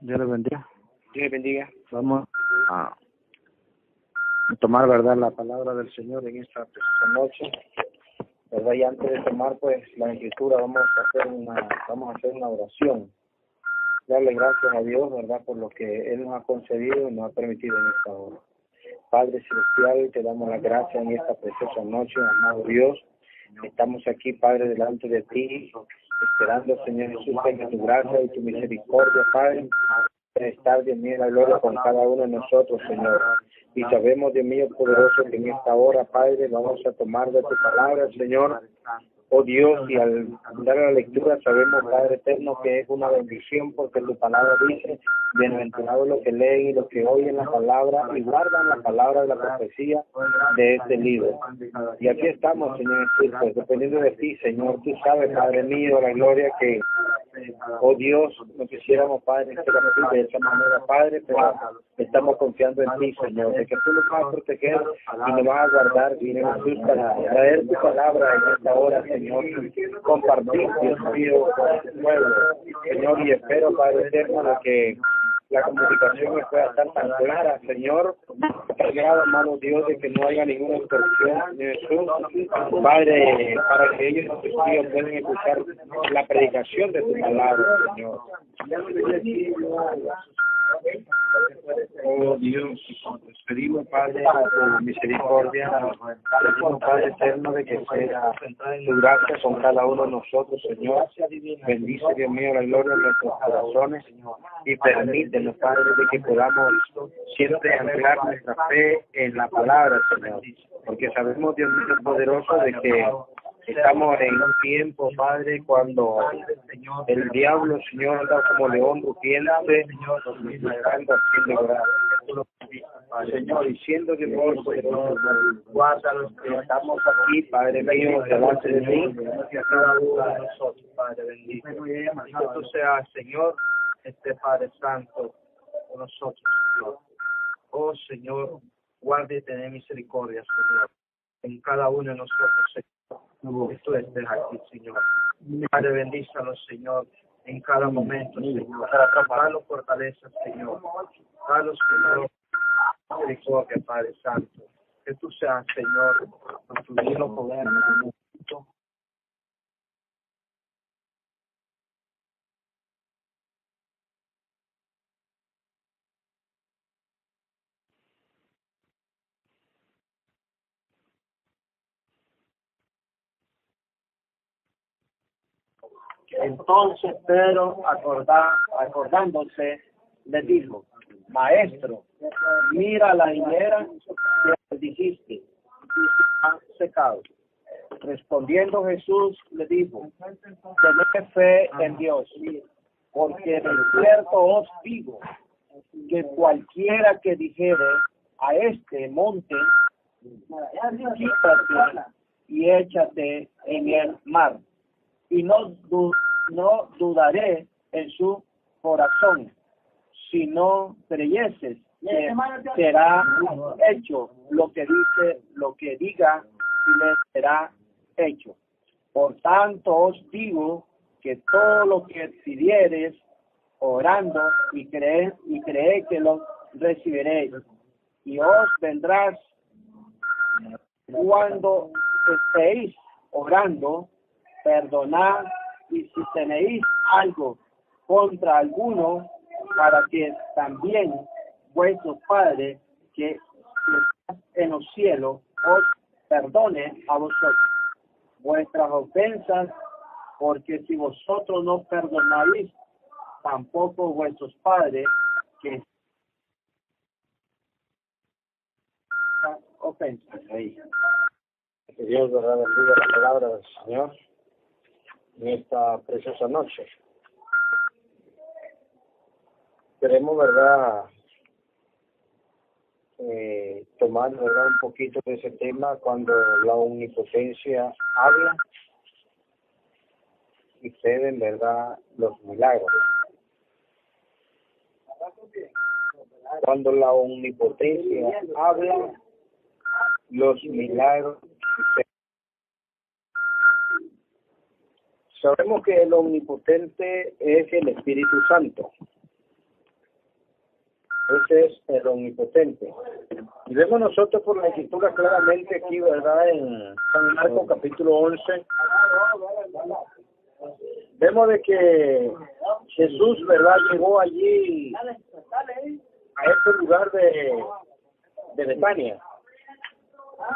Dios les bendiga. Dios les bendiga. Vamos a tomar, ¿verdad?, la palabra del Señor en esta preciosa noche, ¿verdad? Y antes de tomar, pues, la escritura, vamos a hacer una oración. Darle gracias a Dios, ¿verdad?, por lo que Él nos ha concedido y nos ha permitido en esta hora. Padre Celestial, te damos las gracias en esta preciosa noche, amado Dios. Estamos aquí, Padre, delante de ti, esperando, Señor Jesús, que tu gracia y tu misericordia, Padre, estar, Dios mío, la gloria con cada uno de nosotros, Señor. Y sabemos, Dios mío poderoso, que en esta hora, Padre, vamos a tomar de tu palabra, Señor. Oh Dios, y al dar la lectura sabemos, Padre eterno, que es una bendición, porque tu palabra dice: bienaventurados los que leen y los que oyen la palabra y guardan la palabra de la profecía de este libro. Y aquí estamos, Señor Jesús, pues, dependiendo de ti, Señor. Tú sabes, Padre mío, la gloria que, oh Dios, no quisiéramos, Padre, ser así de esa manera, Padre, pero estamos confiando en ti, Señor, de que tú nos vas a proteger y nos vas a guardar, Señor Jesús, para traer tu palabra en esta hora, Señor, compartir, Dios mío, con tu pueblo, Señor, y espero, Padre eterno, de que la comunicación me pueda estar tan clara, Señor, grado, hermano Dios, de que no haya ninguna extorsión, Señor Jesús, Padre, para que ellos, Dios mío, puedan escuchar la predicación de tu palabra, Señor. Oh Dios, pedimos, Padre, tu misericordia, pedimos, Padre eterno, de que sea tu gracia con cada uno de nosotros, Señor. Bendice, Dios mío, la gloria de nuestros corazones y permítenos, Padre, de que podamos siempre anclar nuestra fe en la palabra, Señor, porque sabemos, Dios mío poderoso, de que estamos en un tiempo, Padre, cuando el diablo, Señor, anda como león rugiente, buscando a quien devorar. Señor, y siendo que por poderoso, guárdalos que estamos aquí, Padre mío, delante de ti, Padre bendito. Y que tú seas, Señor, Padre Santo, con nosotros, Señor. Oh, Señor, guarde y ten misericordia, Señor, en cada uno de nosotros, Señor. Que tú estés aquí, Señor. Padre, bendízalos, Señor, en cada momento, Señor. Danos fortaleza, Señor. Danos, Señor, misericordia, Padre Santo. Que tú seas, Señor, con tu divino poder. Entonces Pedro, acordándose, le dijo: Maestro, mira la higuera que dijiste, y se ha secado. Respondiendo Jesús le dijo: tened fe en Dios, porque de cierto os digo que cualquiera que dijere a este monte, quítate y échate en el mar, y no dudaré en su corazón, si no creyeses que será hecho lo que diga, y le será hecho. Por tanto os digo que todo lo que pidiereis orando y creed que lo recibiréis, y os vendrás. Cuando estéis orando, perdonad, y si tenéis algo contra alguno, para que también vuestro Padre que está en los cielos os perdone a vosotros vuestras ofensas, porque si vosotros no perdonáis, tampoco vuestros padres que ofensas. Que Dios, verdad, bendiga la palabra del Señor en esta preciosa noche. Queremos, verdad, tomar, verdad, un poquito de ese tema cuando la omnipotencia habla y ceden, verdad, los milagros. Cuando la omnipotencia habla, los milagros suceden. Sabemos que el omnipotente es el Espíritu Santo. Ese es el omnipotente. Y vemos nosotros por la escritura claramente aquí, ¿verdad? En San Marcos capítulo 11. Vemos de que Jesús, ¿verdad? Llegó allí a este lugar de Betania,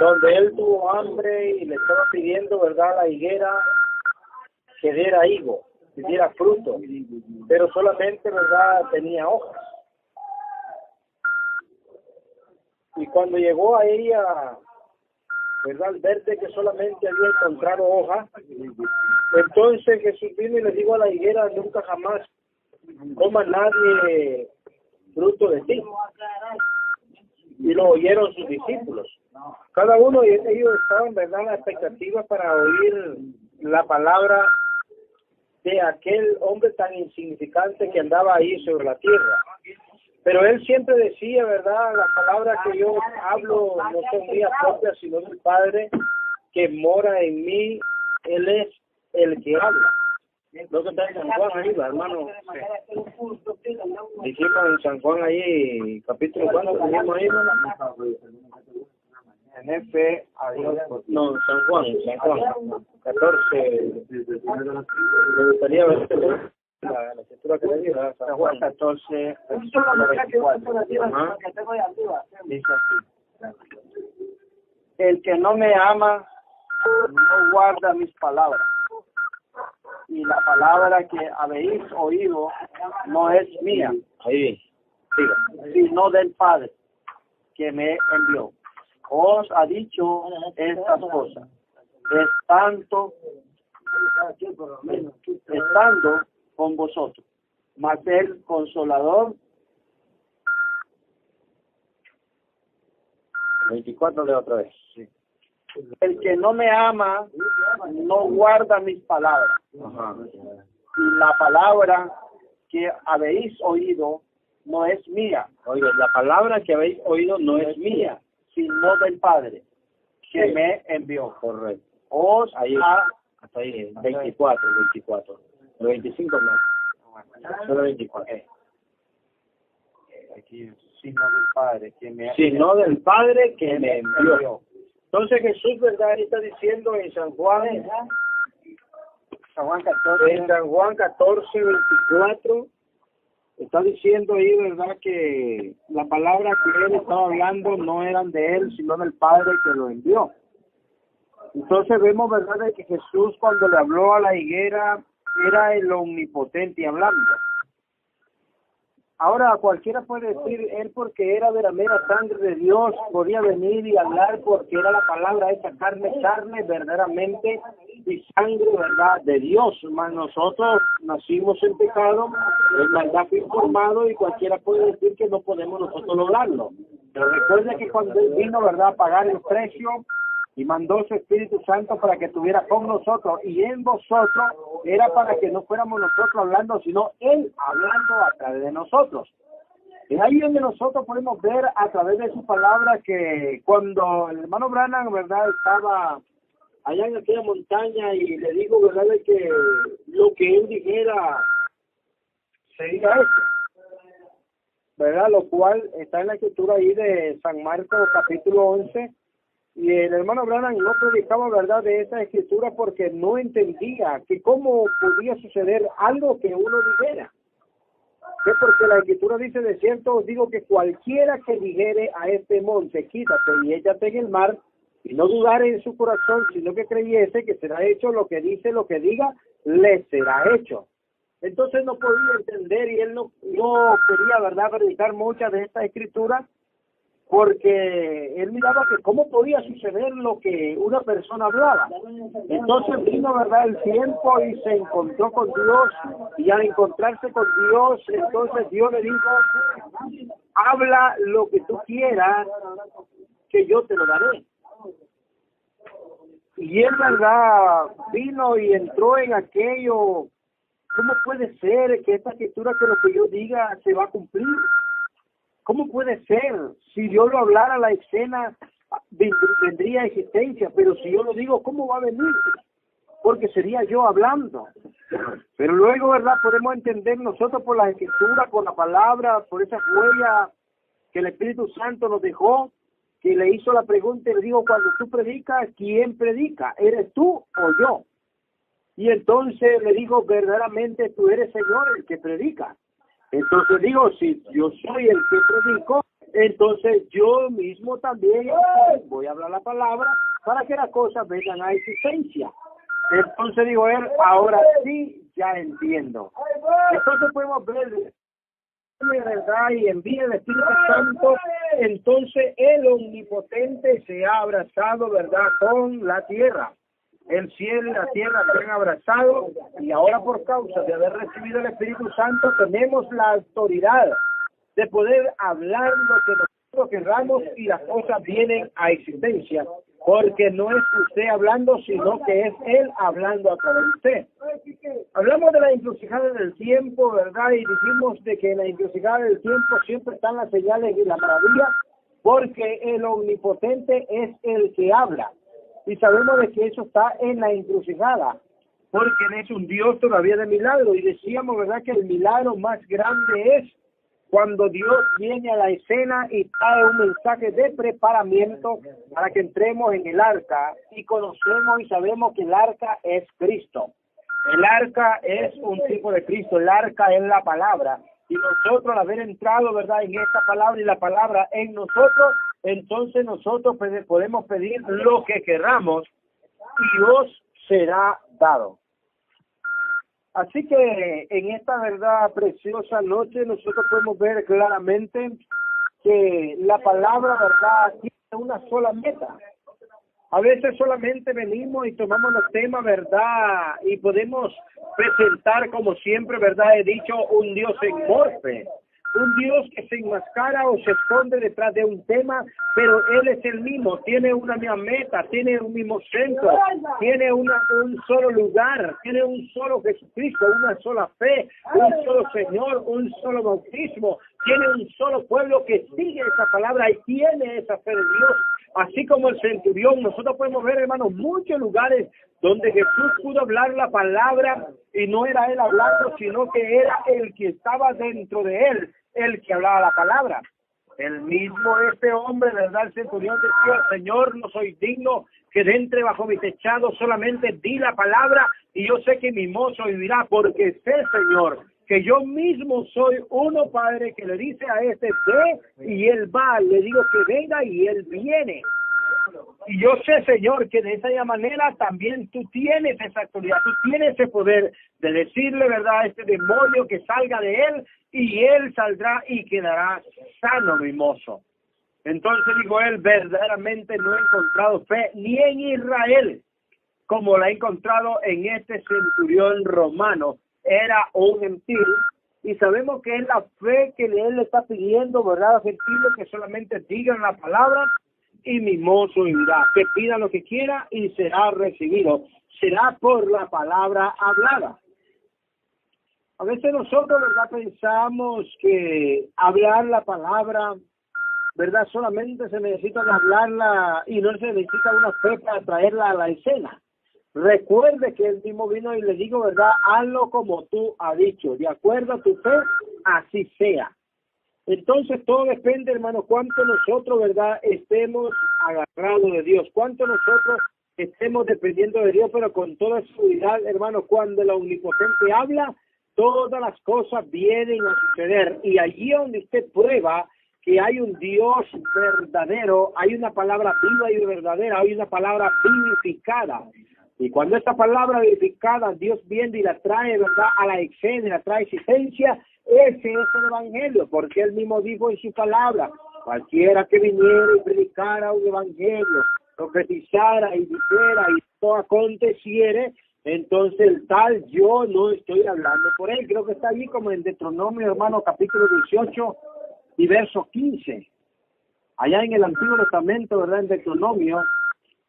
donde él tuvo hambre y le estaba pidiendo, ¿verdad?, a la higuera que diera higo, que diera fruto, pero solamente, ¿verdad?, tenía hojas. Y cuando llegó a ella, ¿verdad?, al ver de que solamente había encontrado hojas, entonces Jesús vino y le dijo a la higuera: nunca jamás coma nadie fruto de ti. Y lo oyeron sus discípulos. Cada uno de ellos estaban, ¿verdad?, en la expectativa para oír la palabra de aquel hombre tan insignificante que andaba ahí sobre la tierra. Pero él siempre decía, ¿verdad?, las palabras que yo hablo no son mías propias, sino del Padre que mora en mí. Él es el que habla. Lo que está en San Juan ahí, hermano. Dijimos en San Juan ahí, capítulo 4, dijimos ahí, En F, a Dios. no, San Juan, 14. Me gustaría ver la escritura que le digo, San Juan 14, dice así: el que no me ama no guarda mis palabras, y la palabra que habéis oído no es mía, ahí, siga, sino del Padre que me envió. Os ha dicho estas cosas, estando con vosotros. Mas el Consolador, 24 de otra vez. Sí. el que no me ama, no guarda mis palabras. Ajá. Y la palabra que habéis oído no es mía, Oye, la palabra que habéis oído no es mía, sino del Padre que sí, me envió. correcto. Os Ahí, ha... hasta ahí, 24. El 25 no, solo 24. Aquí, sino del Padre que me Sino del Padre que me envió. Entonces Jesús, ¿verdad?, está diciendo en San Juan 14, 24, está diciendo ahí, ¿verdad?, que la palabra que él estaba hablando no eran de él, sino del Padre que lo envió. Entonces vemos, ¿verdad?, de que Jesús, cuando le habló a la higuera, era el omnipotente hablando. Ahora cualquiera puede decir, él porque era de la mera sangre de Dios, podía venir y hablar porque era la palabra hecha carne, verdaderamente, y sangre, ¿verdad?, de Dios. Mas nosotros nacimos en pecado, el maldad fue informado, y cualquiera puede decir que no podemos nosotros lograrlo. Pero recuerde que cuando él vino, ¿verdad?, a pagar el precio, y mandó su Espíritu Santo para que estuviera con nosotros, y en vosotros era para que no fuéramos nosotros hablando, sino Él hablando a través de nosotros. Es ahí donde nosotros podemos ver a través de su palabra que cuando el hermano Branham, ¿verdad?, estaba allá en aquella montaña y le digo, ¿verdad?, de que lo que él dijera sería eso, ¿verdad?, lo cual está en la escritura ahí de San Marcos capítulo 11. Y el hermano Branham no predicaba, ¿verdad?, de esa escritura porque no entendía que cómo podía suceder algo que uno dijera. Que porque la escritura dice: de cierto os digo que cualquiera que dijere a este monte, quítate y échate en el mar, y no dudare en su corazón, sino que creyese que será hecho lo que dice, lo que diga, le será hecho. Entonces no podía entender, y él no quería, ¿verdad?, predicar muchas de estas escrituras, porque él miraba que cómo podía suceder lo que una persona hablaba. Entonces vino, ¿verdad?, el tiempo y se encontró con Dios, y al encontrarse con Dios, entonces Dios le dijo: habla lo que tú quieras, que yo te lo daré. Y él, ¿verdad?, vino y entró en aquello. ¿Cómo puede ser que esta escritura, que lo que yo diga se va a cumplir? ¿Cómo puede ser? Si yo lo hablara, la escena vendría a existencia, pero si yo lo digo, ¿cómo va a venir? Porque sería yo hablando. Pero luego, ¿verdad?, podemos entender nosotros por la escritura, por la palabra, por esa huella que el Espíritu Santo nos dejó, que le hizo la pregunta y le dijo, cuando tú predicas, ¿quién predica? ¿Eres tú o yo? Y entonces le dijo, verdaderamente tú eres, Señor, el que predica. Entonces digo, si yo soy el que predico, entonces yo mismo también voy a hablar la palabra para que las cosas vengan a existencia. Entonces digo él, ahora sí ya entiendo. Entonces podemos ver verdad y envía el Espíritu Santo, entonces el Omnipotente se ha abrazado, verdad, con la tierra. El cielo y la tierra se han abrazado y ahora por causa de haber recibido el Espíritu Santo tenemos la autoridad de poder hablar lo que nosotros queramos y las cosas vienen a existencia, porque no es usted hablando, sino que es Él hablando a través de usted. Hablamos de la encrucijada del tiempo, ¿verdad? Y dijimos de que en la encrucijada del tiempo siempre están las señales y la maravilla, porque el Omnipotente es el que habla. Y sabemos de que eso está en la encrucijada, porque Él es un Dios todavía de milagro. Y decíamos, ¿verdad?, que el milagro más grande es cuando Dios viene a la escena y trae un mensaje de preparamiento para que entremos en el arca y conocemos y sabemos que el arca es Cristo. El arca es un tipo de Cristo, el arca es la palabra. Y nosotros al haber entrado, ¿verdad?, en esta palabra y la palabra en nosotros, entonces nosotros podemos pedir lo que queramos y Dios será dado. Así que en esta verdad preciosa noche nosotros podemos ver claramente que la palabra, verdad, tiene una sola meta. A veces solamente venimos y tomamos los temas, verdad, y podemos presentar como siempre, verdad, he dicho, un Dios en morfe. Un Dios que se enmascara o se esconde detrás de un tema, pero Él es el mismo, tiene una misma meta, tiene un mismo centro, tiene un solo lugar, tiene un solo Jesucristo, una sola fe, un solo Señor, un solo bautismo, tiene un solo pueblo que sigue esa palabra y tiene esa fe de Dios. Así como el centurión, nosotros podemos ver, hermanos, muchos lugares donde Jesús pudo hablar la palabra y no era Él hablando, sino que era el que estaba dentro de Él, el que hablaba la palabra. El mismo este hombre, ¿verdad? El centurión decía, Señor, no soy digno que entre bajo mi techado, solamente di la palabra y yo sé que mi mozo vivirá, porque sé, Señor, que yo mismo soy uno, Padre, que le dice a este, ve, y él va, le digo que venga y él viene. Y yo sé, Señor, que de esa manera también tú tienes esa autoridad, tú tienes ese poder de decirle, ¿verdad?, a este demonio que salga de él y él saldrá y quedará sano, mi mozo. Entonces dijo él, verdaderamente no he encontrado fe ni en Israel como la he encontrado en este centurión romano. Era un gentil y sabemos que es la fe que él le está pidiendo, ¿verdad?, a gentiles que solamente digan la palabra y mi mozo vivirá, que pida lo que quiera y será recibido, será por la palabra hablada. A veces nosotros, ¿verdad?, pensamos que hablar la palabra, ¿verdad?, solamente se necesita hablarla y no se necesita una fe para traerla a la escena. Recuerde que él mismo vino y le digo, ¿verdad?, hazlo como tú has dicho, de acuerdo a tu fe, así sea. Entonces todo depende, hermano, cuánto nosotros, ¿verdad?, estemos agarrados de Dios, cuánto nosotros estemos dependiendo de Dios, pero con toda seguridad, hermano, cuando el Omnipotente habla, todas las cosas vienen a suceder. Y allí donde usted prueba que hay un Dios verdadero, hay una palabra viva y verdadera, hay una palabra vivificada. Y cuando esta palabra vivificada, Dios viene y la trae, ¿verdad?, a la escena, la trae a existencia, ese es el Evangelio, porque Él mismo dijo en su palabra, cualquiera que viniera y predicara un Evangelio, profetizara y dijera y todo aconteciere, entonces el tal yo no estoy hablando por él. Creo que está allí como en Deuteronomio, hermano, capítulo 18 y verso 15. Allá en el Antiguo Testamento, ¿verdad?, en Deuteronomio,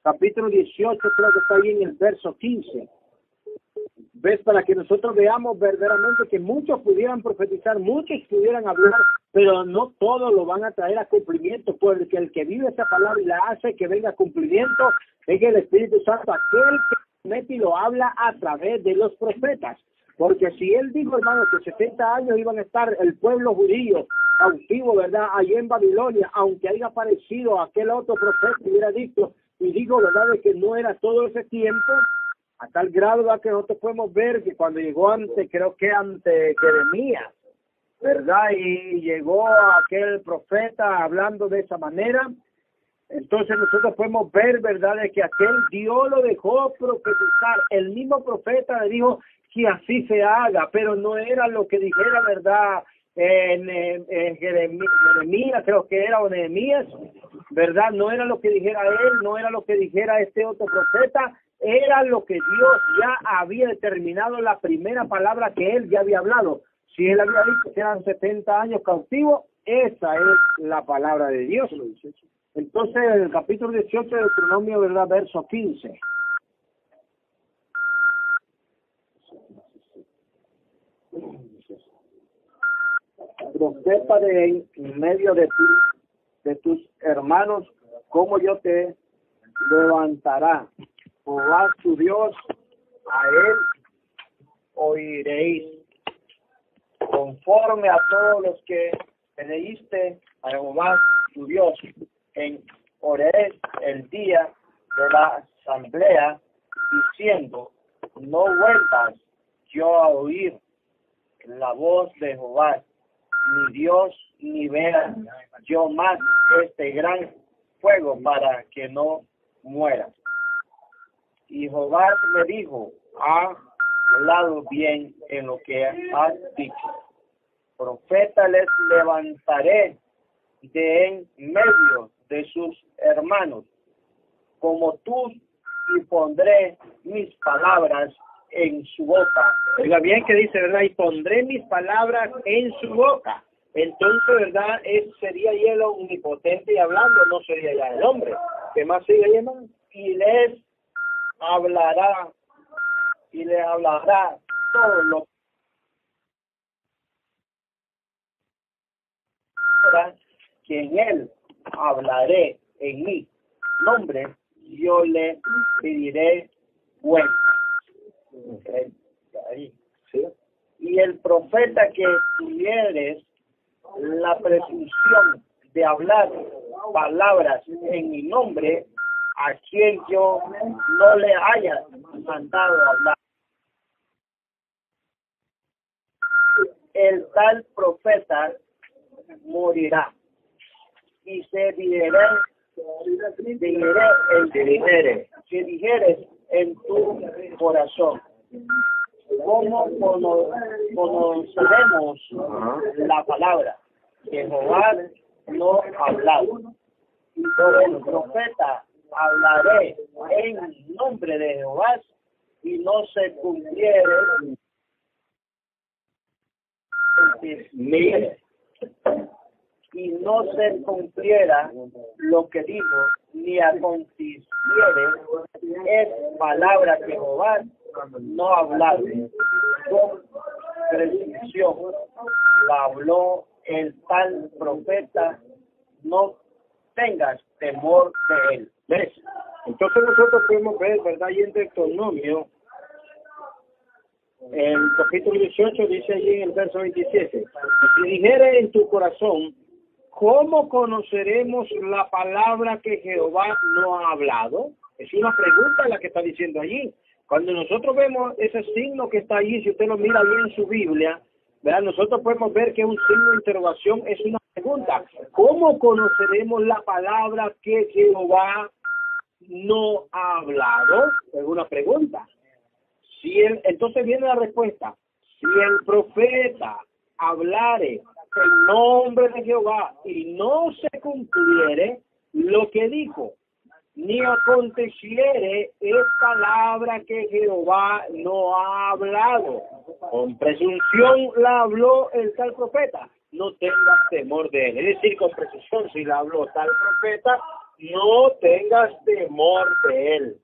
capítulo 18, creo que está ahí en el verso 15. ¿Ves? Para que nosotros veamos verdaderamente que muchos pudieran profetizar, muchos pudieran hablar, pero no todos lo van a traer a cumplimiento, porque el que vive esa palabra y la hace que venga a cumplimiento es el Espíritu Santo, aquel que mete y lo habla a través de los profetas. Porque si él dijo, hermano, que 70 años iban a estar el pueblo judío cautivo, ¿verdad? Allí en Babilonia, aunque haya aparecido aquel otro profeta y hubiera dicho, y digo, ¿verdad?, de que no era todo ese tiempo, a tal grado, ¿verdad?, que nosotros podemos ver que cuando llegó ante Jeremías, ¿verdad?, y llegó aquel profeta hablando de esa manera, entonces nosotros podemos ver, ¿verdad?, de que aquel Dios lo dejó profetizar. El mismo profeta le dijo que así se haga, pero no era lo que dijera, ¿verdad?, en Jeremías, creo que era, o Nehemías, ¿verdad? No era lo que dijera él, no era lo que dijera este otro profeta, era lo que Dios ya había determinado, la primera palabra que él ya había hablado. Si él había dicho que eran 70 años cautivos, esa es la palabra de Dios. Entonces, el capítulo 18 de Deuteronomio, ¿verdad?, verso 15. Profeta de en medio de tus hermanos, como yo te levantará. Jehová tu Dios, a él oiréis. Conforme a todos los que leíste a Jehová tu Dios en Horeb el día de la asamblea, diciendo, no vuelvas yo a oír la voz de Jehová, ni Dios, ni vea yo más este gran fuego para que no muera. Y Jehová me dijo, ha hablado bien en lo que has dicho. Profeta les levantaré de en medio de sus hermanos, como tú, y pondré mis palabras en su boca. Oiga bien que dice, ¿verdad? Y pondré mis palabras en su boca. Entonces, ¿verdad? Sería ya el omnipotente y hablando, no sería ya el hombre. ¿Qué más sigue ahí, hermano? Y les hablará todo lo que en él hablaré en mi nombre, yo le pediré cuenta. Okay. Ahí. ¿Sí? Y el profeta que tuvieres la presunción de hablar palabras en mi nombre, a quien yo no le haya mandado hablar, el tal profeta morirá, y se dijeres en tu corazón. ¿Cómo conoceremos la palabra que Jehová no ha hablado? Por el profeta hablaré en nombre de Jehová, y no se cumpliere y no se cumpliera lo que dijo, ni aconteciere, es palabra que Jehová no ha hablado. Con precisión la habló el tal profeta, no tengas temor de él. ¿Ves? Entonces nosotros podemos ver, ¿verdad? Y en Deuteronomio, el capítulo 18 dice allí en el verso 27, si dijere en tu corazón, ¿cómo conoceremos la palabra que Jehová no ha hablado? Es una pregunta la que está diciendo allí. Cuando nosotros vemos ese signo que está allí, si usted lo mira bien en su Biblia, ¿verdad? Nosotros podemos ver que es un signo de interrogación, es una pregunta. ¿Cómo conoceremos la palabra que Jehová no ha hablado? Es una pregunta. Entonces viene la respuesta. Si el profeta hablare en nombre de Jehová y no se cumpliere lo que dijo, ni aconteciere, es palabra que Jehová no ha hablado. Con presunción la habló el tal profeta. No tengas temor de él. Es decir, con presunción, si la habló tal profeta, no tengas temor de él.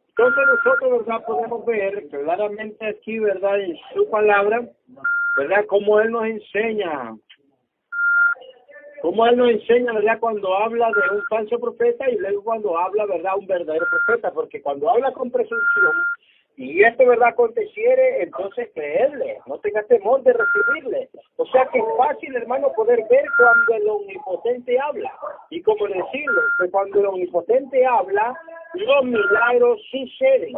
Entonces nosotros, ¿verdad?, podemos ver claramente aquí, ¿verdad?, en su palabra, ¿verdad?, cómo él nos enseña, ¿verdad?, cuando habla de un falso profeta y luego cuando habla, ¿verdad?, un verdadero profeta, porque cuando habla con presunción, y esto, ¿verdad?, aconteciere, entonces creerle, no tenga temor de recibirle. O sea que es fácil, hermano, poder ver cuando el Omnipotente habla. Y como decirlo, que cuando el Omnipotente habla, los milagros suceden.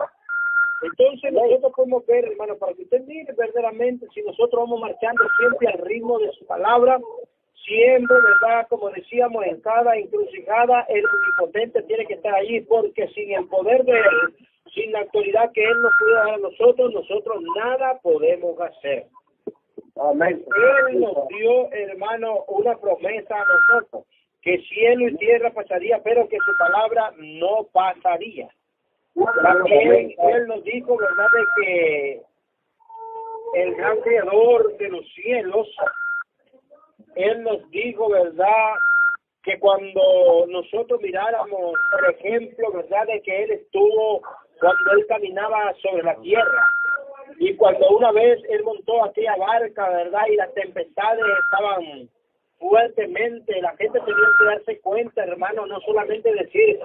Entonces nosotros podemos ver, hermano, para que usted mire verdaderamente si nosotros vamos marchando siempre al ritmo de su palabra, siempre, ¿verdad?, como decíamos, en cada encrucijada, el Omnipotente tiene que estar allí, porque sin el poder de Él, sin la autoridad que Él nos puede dar a nosotros nada podemos hacer. Amén. Él nos dio, hermano, una promesa a nosotros, que cielo y tierra pasaría, pero que su palabra no pasaría. También Él nos dijo, ¿verdad?, de que el gran creador de los cielos, Él nos dijo, ¿verdad?, que cuando nosotros miráramos, por ejemplo, ¿verdad?, de que Él estuvo cuando Él caminaba sobre la tierra, y cuando una vez Él montó aquella barca, ¿verdad?, y las tempestades estaban fuertemente, la gente tenía que darse cuenta, hermano, no solamente decir,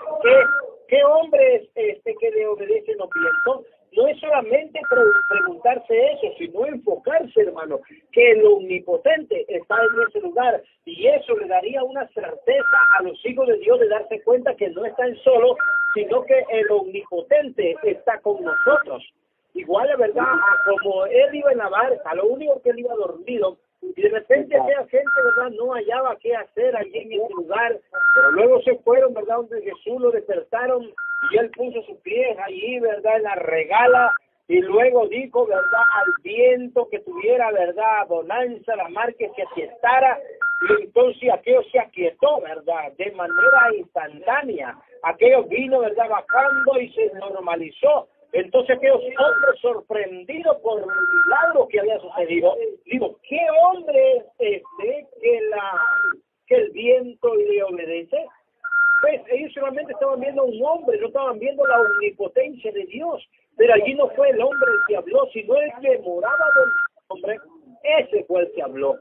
¿qué hombre es que le obedece no pienso? No es solamente preguntarse eso, sino enfocarse, hermano, que el Omnipotente está en ese lugar, y eso le daría una certeza a los hijos de Dios de darse cuenta que no están solos, sino que el Omnipotente está con nosotros. Igual, la verdad, como Él iba en la barca, lo único que Él iba dormido, y de repente aquella gente, ¿verdad?, no hallaba qué hacer allí en ese lugar, pero luego se fueron, ¿verdad?, donde Jesús lo despertaron, y Él puso sus pies allí, ¿verdad?, en la regala, y luego dijo, ¿verdad?, al viento que tuviera, ¿verdad?, bonanza, la mar que se aquietara, y entonces aquello se aquietó, ¿verdad?, de manera instantánea. Aquello vino, ¿verdad?, bajando y se normalizó. Entonces aquellos hombres sorprendidos por el milagro que había sucedido, digo, ¿qué hombre es este que el viento le obedece? Pues ellos solamente estaban viendo a un hombre, no estaban viendo la omnipotencia de Dios, pero allí no fue el hombre el que habló, sino el que moraba del hombre, ese fue el que habló.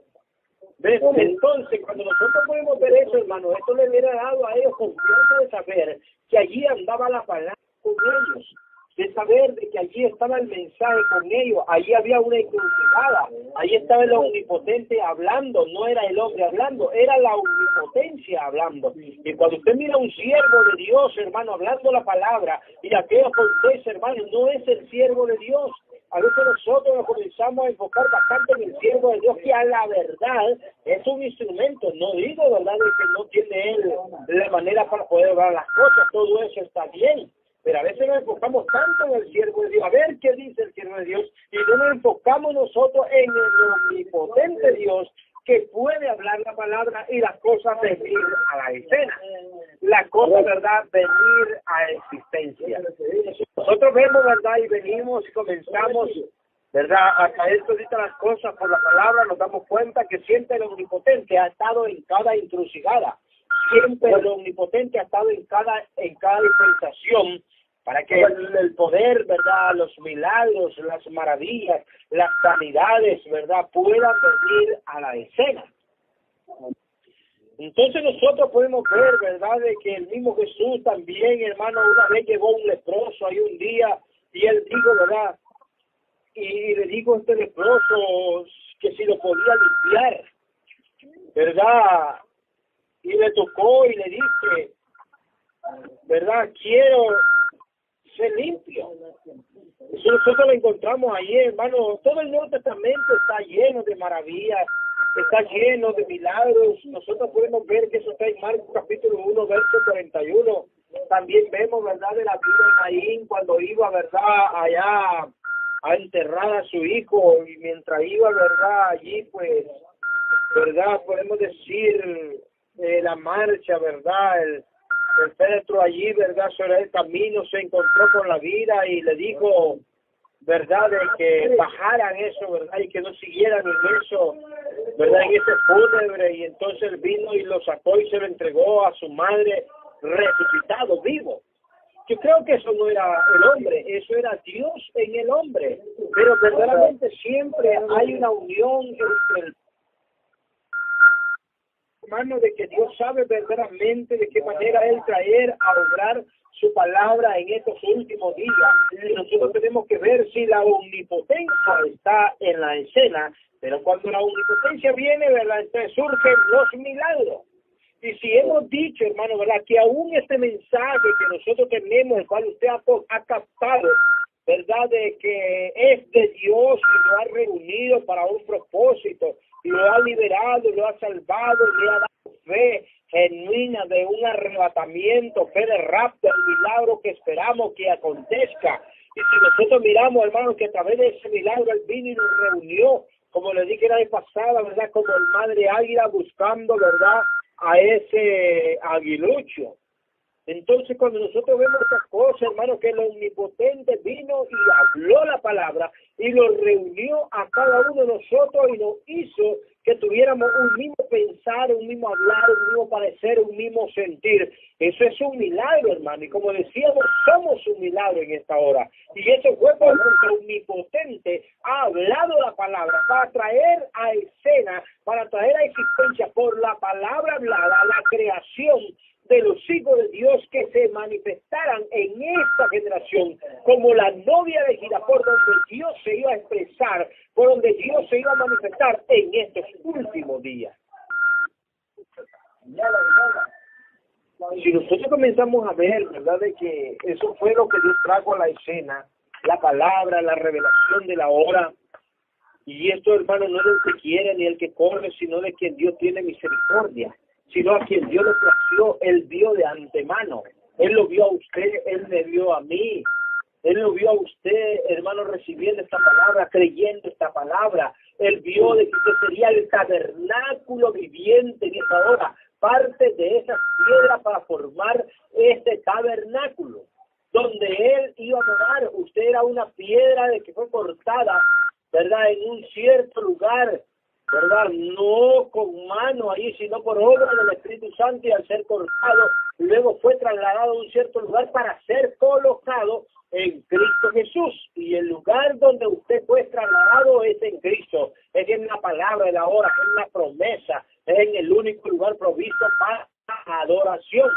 ¿Ves? Entonces, cuando nosotros podemos ver eso, hermano, esto le hubiera dado a ellos confianza de saber que allí andaba la palabra con ellos, de saber de que allí estaba el mensaje con ellos, allí había una encrucijada, allí estaba el Omnipotente hablando, no era el hombre hablando, era la omnipotencia hablando. Y cuando usted mira a un siervo de Dios, hermano, hablando la palabra, y aquello con ustedes, hermano, no es el siervo de Dios. A veces nosotros nos comenzamos a enfocar bastante en el siervo de Dios, que a la verdad es un instrumento. No digo, ¿verdad?, de que no tiene él la manera para poder ver las cosas, todo eso está bien. Pero a veces nos enfocamos tanto en el siervo de Dios, a ver qué dice el siervo de Dios, y no nos enfocamos nosotros en el omnipotente Dios, que puede hablar la palabra y las cosas venir a la escena. La cosa, ¿verdad?, venir a existencia. Nosotros vemos, ¿verdad?, y venimos y comenzamos, ¿verdad?, a caer todas las cosas por la palabra, nos damos cuenta que siempre el omnipotente ha estado en cada encrucijada. Siempre el Omnipotente ha estado en cada dispensación para que el poder, ¿verdad?, los milagros, las maravillas, las sanidades, ¿verdad?, puedan venir a la escena. Entonces nosotros podemos ver, ¿verdad?, de que el mismo Jesús también, hermano, una vez llevó un leproso ahí un día, y él dijo, ¿verdad?, y le dijo a este leproso que si lo podía limpiar, ¿verdad?, y le tocó y le dice, ¿verdad?, quiero ser limpio. Eso nosotros lo encontramos ahí, hermano. Todo el Nuevo Testamento está lleno de maravillas, está lleno de milagros. Nosotros podemos ver que eso está en Marcos capítulo 1, verso 41. También vemos, ¿verdad?, de la vida de Naín cuando iba, ¿verdad?, allá a enterrar a su hijo, y mientras iba, ¿verdad?, allí, pues, ¿verdad?, podemos decir, la marcha, ¿verdad?, el Pedro allí, ¿verdad?, sobre el camino se encontró con la vida y le dijo, ¿verdad?, de que bajaran eso, ¿verdad?, y que no siguieran en eso, ¿verdad?, en ese fúnebre. Y entonces él vino y lo sacó y se lo entregó a su madre resucitado, vivo. Yo creo que eso no era el hombre, eso era Dios en el hombre, pero verdaderamente siempre hay una unión entre el hermano, de que Dios sabe verdaderamente de qué manera Él traer a obrar su palabra en estos últimos días. Y nosotros tenemos que ver si la omnipotencia está en la escena, pero cuando la omnipotencia viene, ¿verdad?, entonces surgen los milagros. Y si hemos dicho, hermano, ¿verdad?, que aún este mensaje que nosotros tenemos, el cual usted ha captado, ¿verdad?, de que es de Dios y lo ha reunido para un propósito, y lo ha liberado, lo ha salvado, le ha dado fe genuina de un arrebatamiento, fe de rapto, el milagro que esperamos que acontezca. Y si nosotros miramos, hermano, que a través de ese milagro Él vino y nos reunió, como le dije la vez pasada, ¿verdad?, como el madre águila buscando, ¿verdad?, a ese aguilucho. Entonces, cuando nosotros vemos esas cosas, hermano, que el omnipotente vino y habló la palabra y lo reunió a cada uno de nosotros y nos hizo que tuviéramos un mismo pensar, un mismo hablar, un mismo parecer, un mismo sentir. Eso es un milagro, hermano. Y como decíamos, somos un milagro en esta hora. Y eso fue porque el omnipotente ha hablado la palabra para traer a escena, para traer a existencia por la palabra hablada, la creación de los hijos de Dios que se manifestaran en esta generación como la novia de gira, por donde Dios se iba a expresar, por donde Dios se iba a manifestar en estos últimos días. Si nosotros comenzamos a ver, ¿verdad?, de que eso fue lo que Dios trajo a la escena, la palabra, la revelación de la hora, y esto, hermano, no es el que quiere ni el que corre, sino de quien Dios tiene misericordia, sino a quien Dios le plació. Él vio de antemano, Él lo vio a usted, Él me vio a mí, Él lo vio a usted, hermano, recibiendo esta palabra, creyendo esta palabra. Él vio de que usted sería el tabernáculo viviente en esta hora, parte de esas piedras para formar este tabernáculo, donde Él iba a morar. Usted era una piedra de que fue cortada, ¿verdad?, en un cierto lugar, ¿verdad?, no con mano ahí, sino por obra del Espíritu Santo, y al ser cortado, luego fue trasladado a un cierto lugar para ser colocado en Cristo Jesús. Y el lugar donde usted fue trasladado es en Cristo, es en la palabra de la hora, es en la promesa, es en el único lugar provisto para adoración.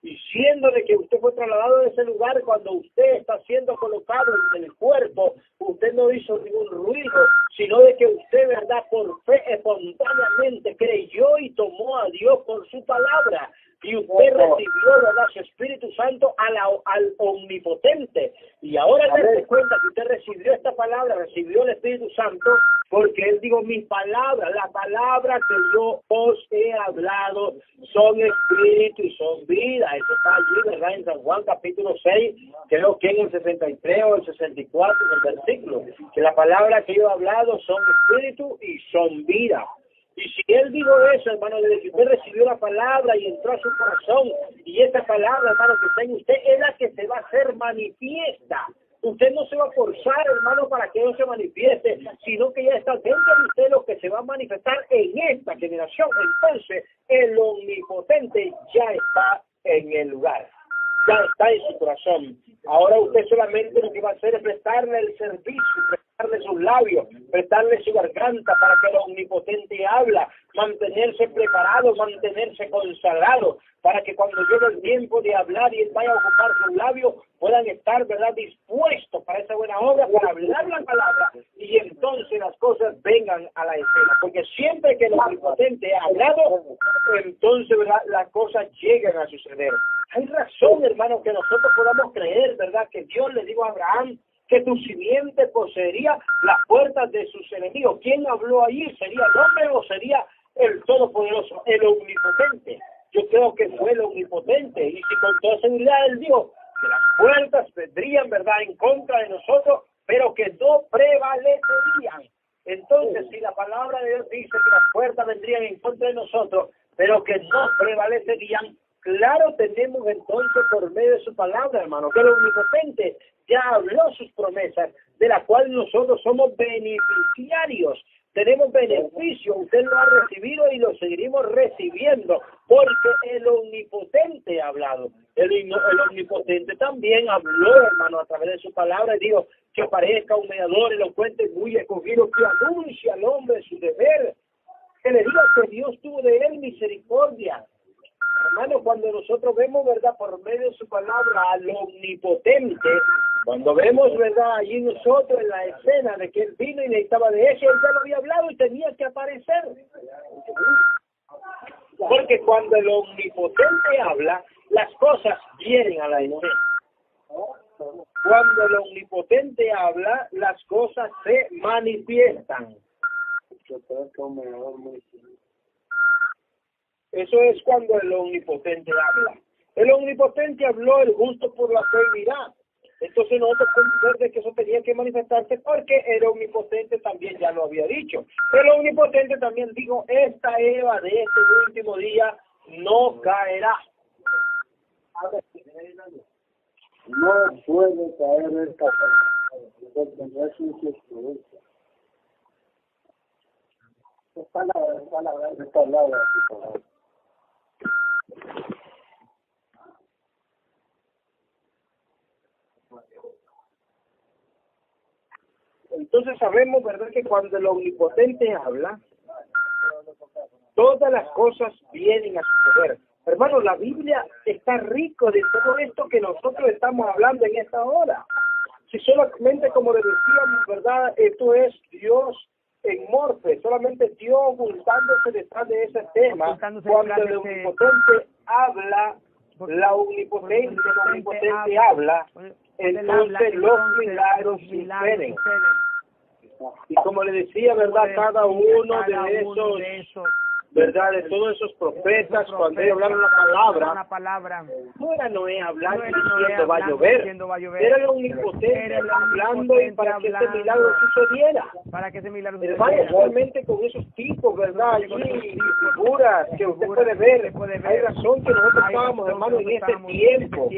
Y siendo de que usted fue trasladado de ese lugar, cuando usted está siendo colocado en el cuerpo, usted no hizo ningún ruido, sino de que usted, ¿verdad?, por fe espontáneamente creyó y tomó a Dios por su palabra. Y usted recibió, ¿verdad?, su Espíritu Santo al omnipotente. Y ahora se cuenta que usted recibió esta palabra, recibió el Espíritu Santo, porque Él dijo: mis palabras, la palabra que yo os he hablado, son espíritu y son vida. Eso está allí, ¿verdad?, en San Juan capítulo 6, creo que en el 63 o el 64, en el versículo, que la palabra que yo he hablado son espíritu y son vida. Y si Él dijo eso, hermano, desde que usted recibió la palabra y entró a su corazón, y esa palabra, hermano, que está en usted, es la que se va a hacer manifiesta. Usted no se va a forzar, hermano, para que no se manifieste, sino que ya está dentro de usted lo que se va a manifestar en esta generación. Entonces, el omnipotente ya está en el lugar, ya está en su corazón. Ahora usted solamente lo que va a hacer es prestarle el servicio, prestarle sus labios, prestarle su garganta para que el omnipotente habla, mantenerse preparado, mantenerse consagrado, para que cuando llegue el tiempo de hablar y él vaya a ocupar sus labios, puedan estar, ¿verdad?, dispuestos para esa buena obra, para hablar la palabra, y entonces las cosas vengan a la escena. Porque siempre que el omnipotente ha hablado, entonces, ¿verdad?, las cosas llegan a suceder. Hay razón, hermano, que nosotros podamos creer, ¿verdad?, que Dios le dijo a Abraham que tu simiente poseería las puertas de sus enemigos. ¿Quién habló allí? ¿Sería el hombre o sería el Todopoderoso, el Omnipotente? Yo creo que fue el Omnipotente. Y si con toda seguridad Él dijo que las puertas vendrían, ¿verdad?, en contra de nosotros, pero que no prevalecerían. Entonces, si la palabra de Dios dice que las puertas vendrían en contra de nosotros, pero que no prevalecerían, claro, tenemos entonces por medio de su palabra, hermano, que el Omnipotente ya habló sus promesas, de las cuales nosotros somos beneficiarios. Tenemos beneficio, usted lo ha recibido y lo seguiremos recibiendo, porque el Omnipotente ha hablado. El Omnipotente también habló, hermano, a través de su palabra, y dijo que aparezca un mediador elocuente, muy escogido, que anuncia al hombre su deber, que le diga que Dios tuvo de él misericordia. Hermano, cuando nosotros vemos, ¿verdad?, por medio de su palabra al omnipotente, cuando vemos, ¿verdad?, allí nosotros en la escena de que él vino y necesitaba de eso, él ya lo había hablado y tenía que aparecer. Porque cuando el omnipotente habla, las cosas vienen a la escena. Cuando el omnipotente habla, las cosas se manifiestan. Eso es cuando el omnipotente habla. El omnipotente habló, el justo por la fe vivirá. Entonces nosotros podemos ver de que eso tenía que manifestarse porque el omnipotente también ya lo había dicho. El omnipotente también dijo, esta Eva de este último día no caerá. No puede caer esta cosa. Es palabra. Entonces sabemos, ¿verdad?, que cuando el omnipotente habla, todas las cosas vienen a suceder. Hermano, la Biblia está rico de todo esto que nosotros estamos hablando en esta hora. Si solamente, como le decíamos, ¿verdad?, esto es Dios en morfe, solamente Dios ocultándose detrás de ese tema. Cuando el omnipotente habla, la omnipotente habla, entonces los milagros suceden. Y como le decía, ¿verdad?, cada uno de esos, ¿verdad?, de todos esos profetas, cuando ellos hablaron la palabra, no era Noé hablando y diciendo va a llover, era el omnipotente hablando y para que ese milagro sucediera. Hermano, realmente con esos tipos, ¿verdad?, allí figuras que usted puede ver, hay razón que nosotros estábamos, hermano, en ese tiempo.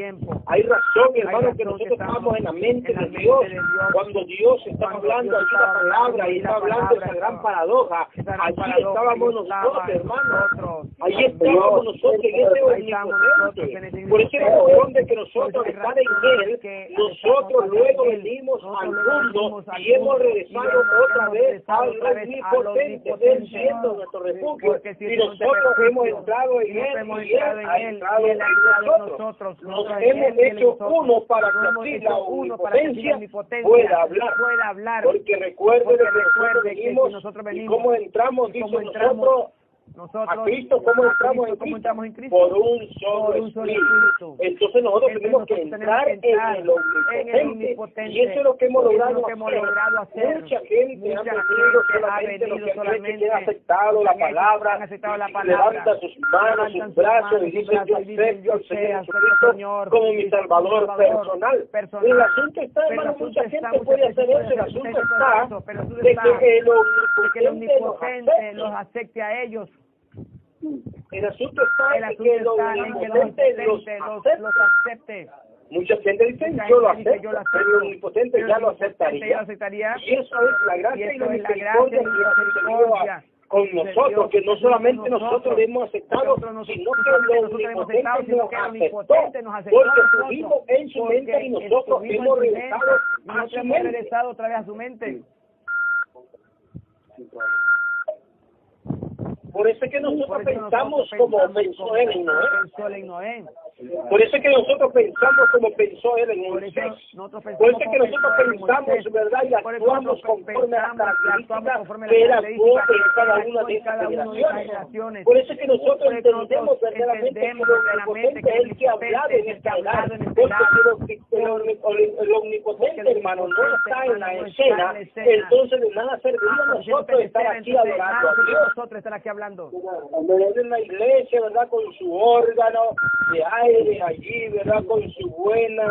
Hay razón, hermano, que nosotros estábamos en la mente de Dios, cuando Dios estaba hablando aquí la palabra y estaba hablando esa gran paradoja. Allí estábamos nosotros, hermano. Allí estábamos nosotros en ese omnipotente. Por eso es la razón de que nosotros, al estar en Él, nosotros luego venimos al mundo y hemos regresado otra vez al omnipotente, Él siendo nuestro refugio. Y nosotros hemos entrado en Él y Él ha entrado en nosotros. Nos hemos hecho uno para que así la omnipotencia pueda hablar. Porque recuerde que nosotros venimos y cómo entramos, dice nosotros a Cristo, ¿cómo entramos en Cristo? Por un solo Espíritu. Entonces nosotros tenemos que entrar en el omnipotente, y eso es lo que hemos logrado hacer. Mucha gente ha venido solamente que ha aceptado la palabra, levanta sus manos, sus brazos y dice, yo acepto al Señor Jesucristo como mi Salvador personal. El asunto está, hermano, mucha gente puede hacer eso, el asunto está de que el omnipotente los acepte a ellos. El asunto está en que el omnipotente los acepte. Mucha gente dice, yo lo acepto, pero el omnipotente ya lo aceptaría. Y eso es la gracia y la misericordia con nosotros, que no solamente nosotros lo hemos aceptado, sino que el omnipotente nos aceptó, porque tuvimos en su mente y nosotros hemos regresado otra vez a su mente. Por eso es que nosotros pensamos como pensó él en Noé. Por eso es que nosotros pensamos como pensó él en Moisés. Por eso es que nosotros pensamos, ¿verdad?, y actuamos conforme a las características que él actuó en cada una de esas generaciones. Por eso es que nosotros entendemos verdaderamente que el omnipotente es el que ha hablado en este hablar. Porque el omnipotente, hermano, no está en la escena, entonces de nada serviría a nosotros estar aquí adorando a Dios. En la iglesia, ¿verdad?, con su órgano de aire allí, ¿verdad?, con su buena,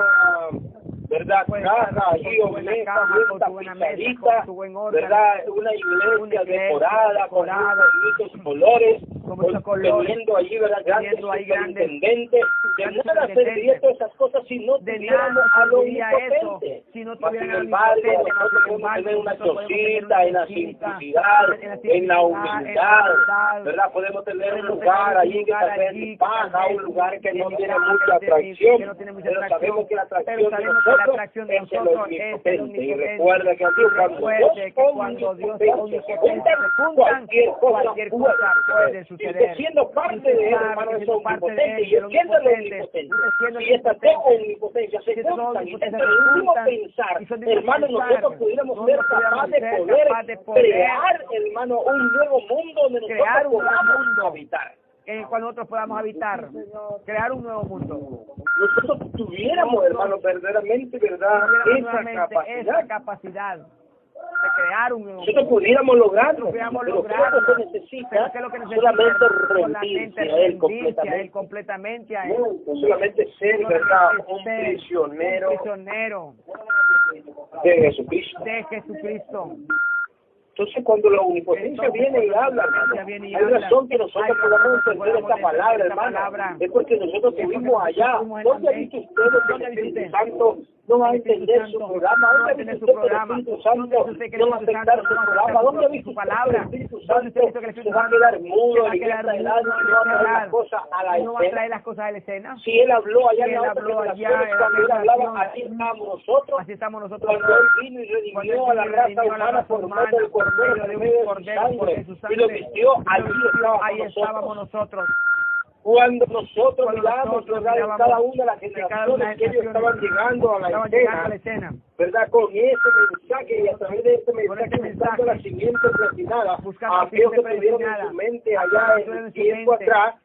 ¿verdad?, caja allí, o mesa, tapizadita, ¿verdad?, una iglesia decorada con muchos colores, teniendo allí, ¿verdad?, grandes superintendentes. De nada serviría todas esas cosas si no tuviéramos al omnipotente. Sin embargo, nosotros podemos tener una chocita en la simplicidad, en la humildad, ¿verdad? Podemos tener un lugar allí que tal vez paga, un lugar que no tiene mucha atracción, pero sabemos que la atracción de nosotros es el omnipotente. Y recuerda que aquí cuando Dios es omnipotente, cualquier cosa puede suceder. usted siendo parte de él, hermano, es omnipotente, y él siendo el omnipotente, y esta omnipotencia se juntan, y es el último pensar, hermano, nosotros pudiéramos ser capaces de poder crear, hermano, un nuevo mundo donde nosotros podamos habitar. Cuando nosotros podamos habitar, crear un nuevo mundo. Nosotros tuviéramos, hermano, verdaderamente, ¿verdad?, esa capacidad de crear un nuevo nosotros mundo. Pudiéramos lograrlo, pero creo que se necesita solamente rendirse a Él completamente, a Él. No solamente ser, ¿verdad?, un prisionero de Jesucristo. Entonces, cuando la omnipotencia viene y habla, hay razón que nosotros podamos entender esta palabra, hermano. Es porque nosotros estuvimos allá. ¿Dónde ha visto usted que el Espíritu Santo no va a entender su programa? ¿Dónde ha visto usted que el Espíritu Santo no va a aceptar su programa? ¿Dónde ha visto usted que el Espíritu Santo se va a quedar mudo y no va a traer las cosas a la escena? Si Él habló allá en la otra generación, cuando Él hablaba, así estamos nosotros. Cuando Él vino y redimió a la raza humana por medio del Cordero, y lo vistió, ahí estábamos nosotros. Cuando nosotros miramos, ¿verdad?, en cada una de las generaciones que ellos estaban llegando a la escena, ¿verdad?, con ese mensaje, y a través de este mensaje buscando la siguiente presionada, aquellos que tuvieron en su mente allá en el tiempo atrás,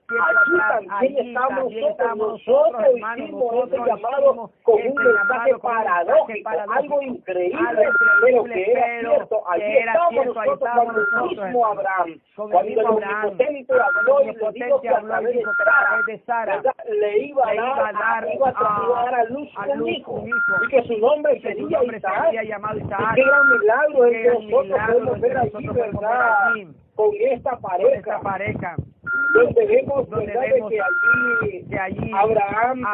allí también estamos nosotros hicimos ese llamado con un mensaje paradójico, algo increíble, pero que era cierto. Allí estábamos nosotros cuando el mismo Abraham, cuando el omnipotente habló y le dijo que a través de Sara, le iba a dar a luz un hijo, y que su nombre sería Isaac. Y qué gran milagro es que nosotros podemos ver allí, ¿verdad?, con esta pareja. Donde vemos, ¿verdad?, que allí Abraham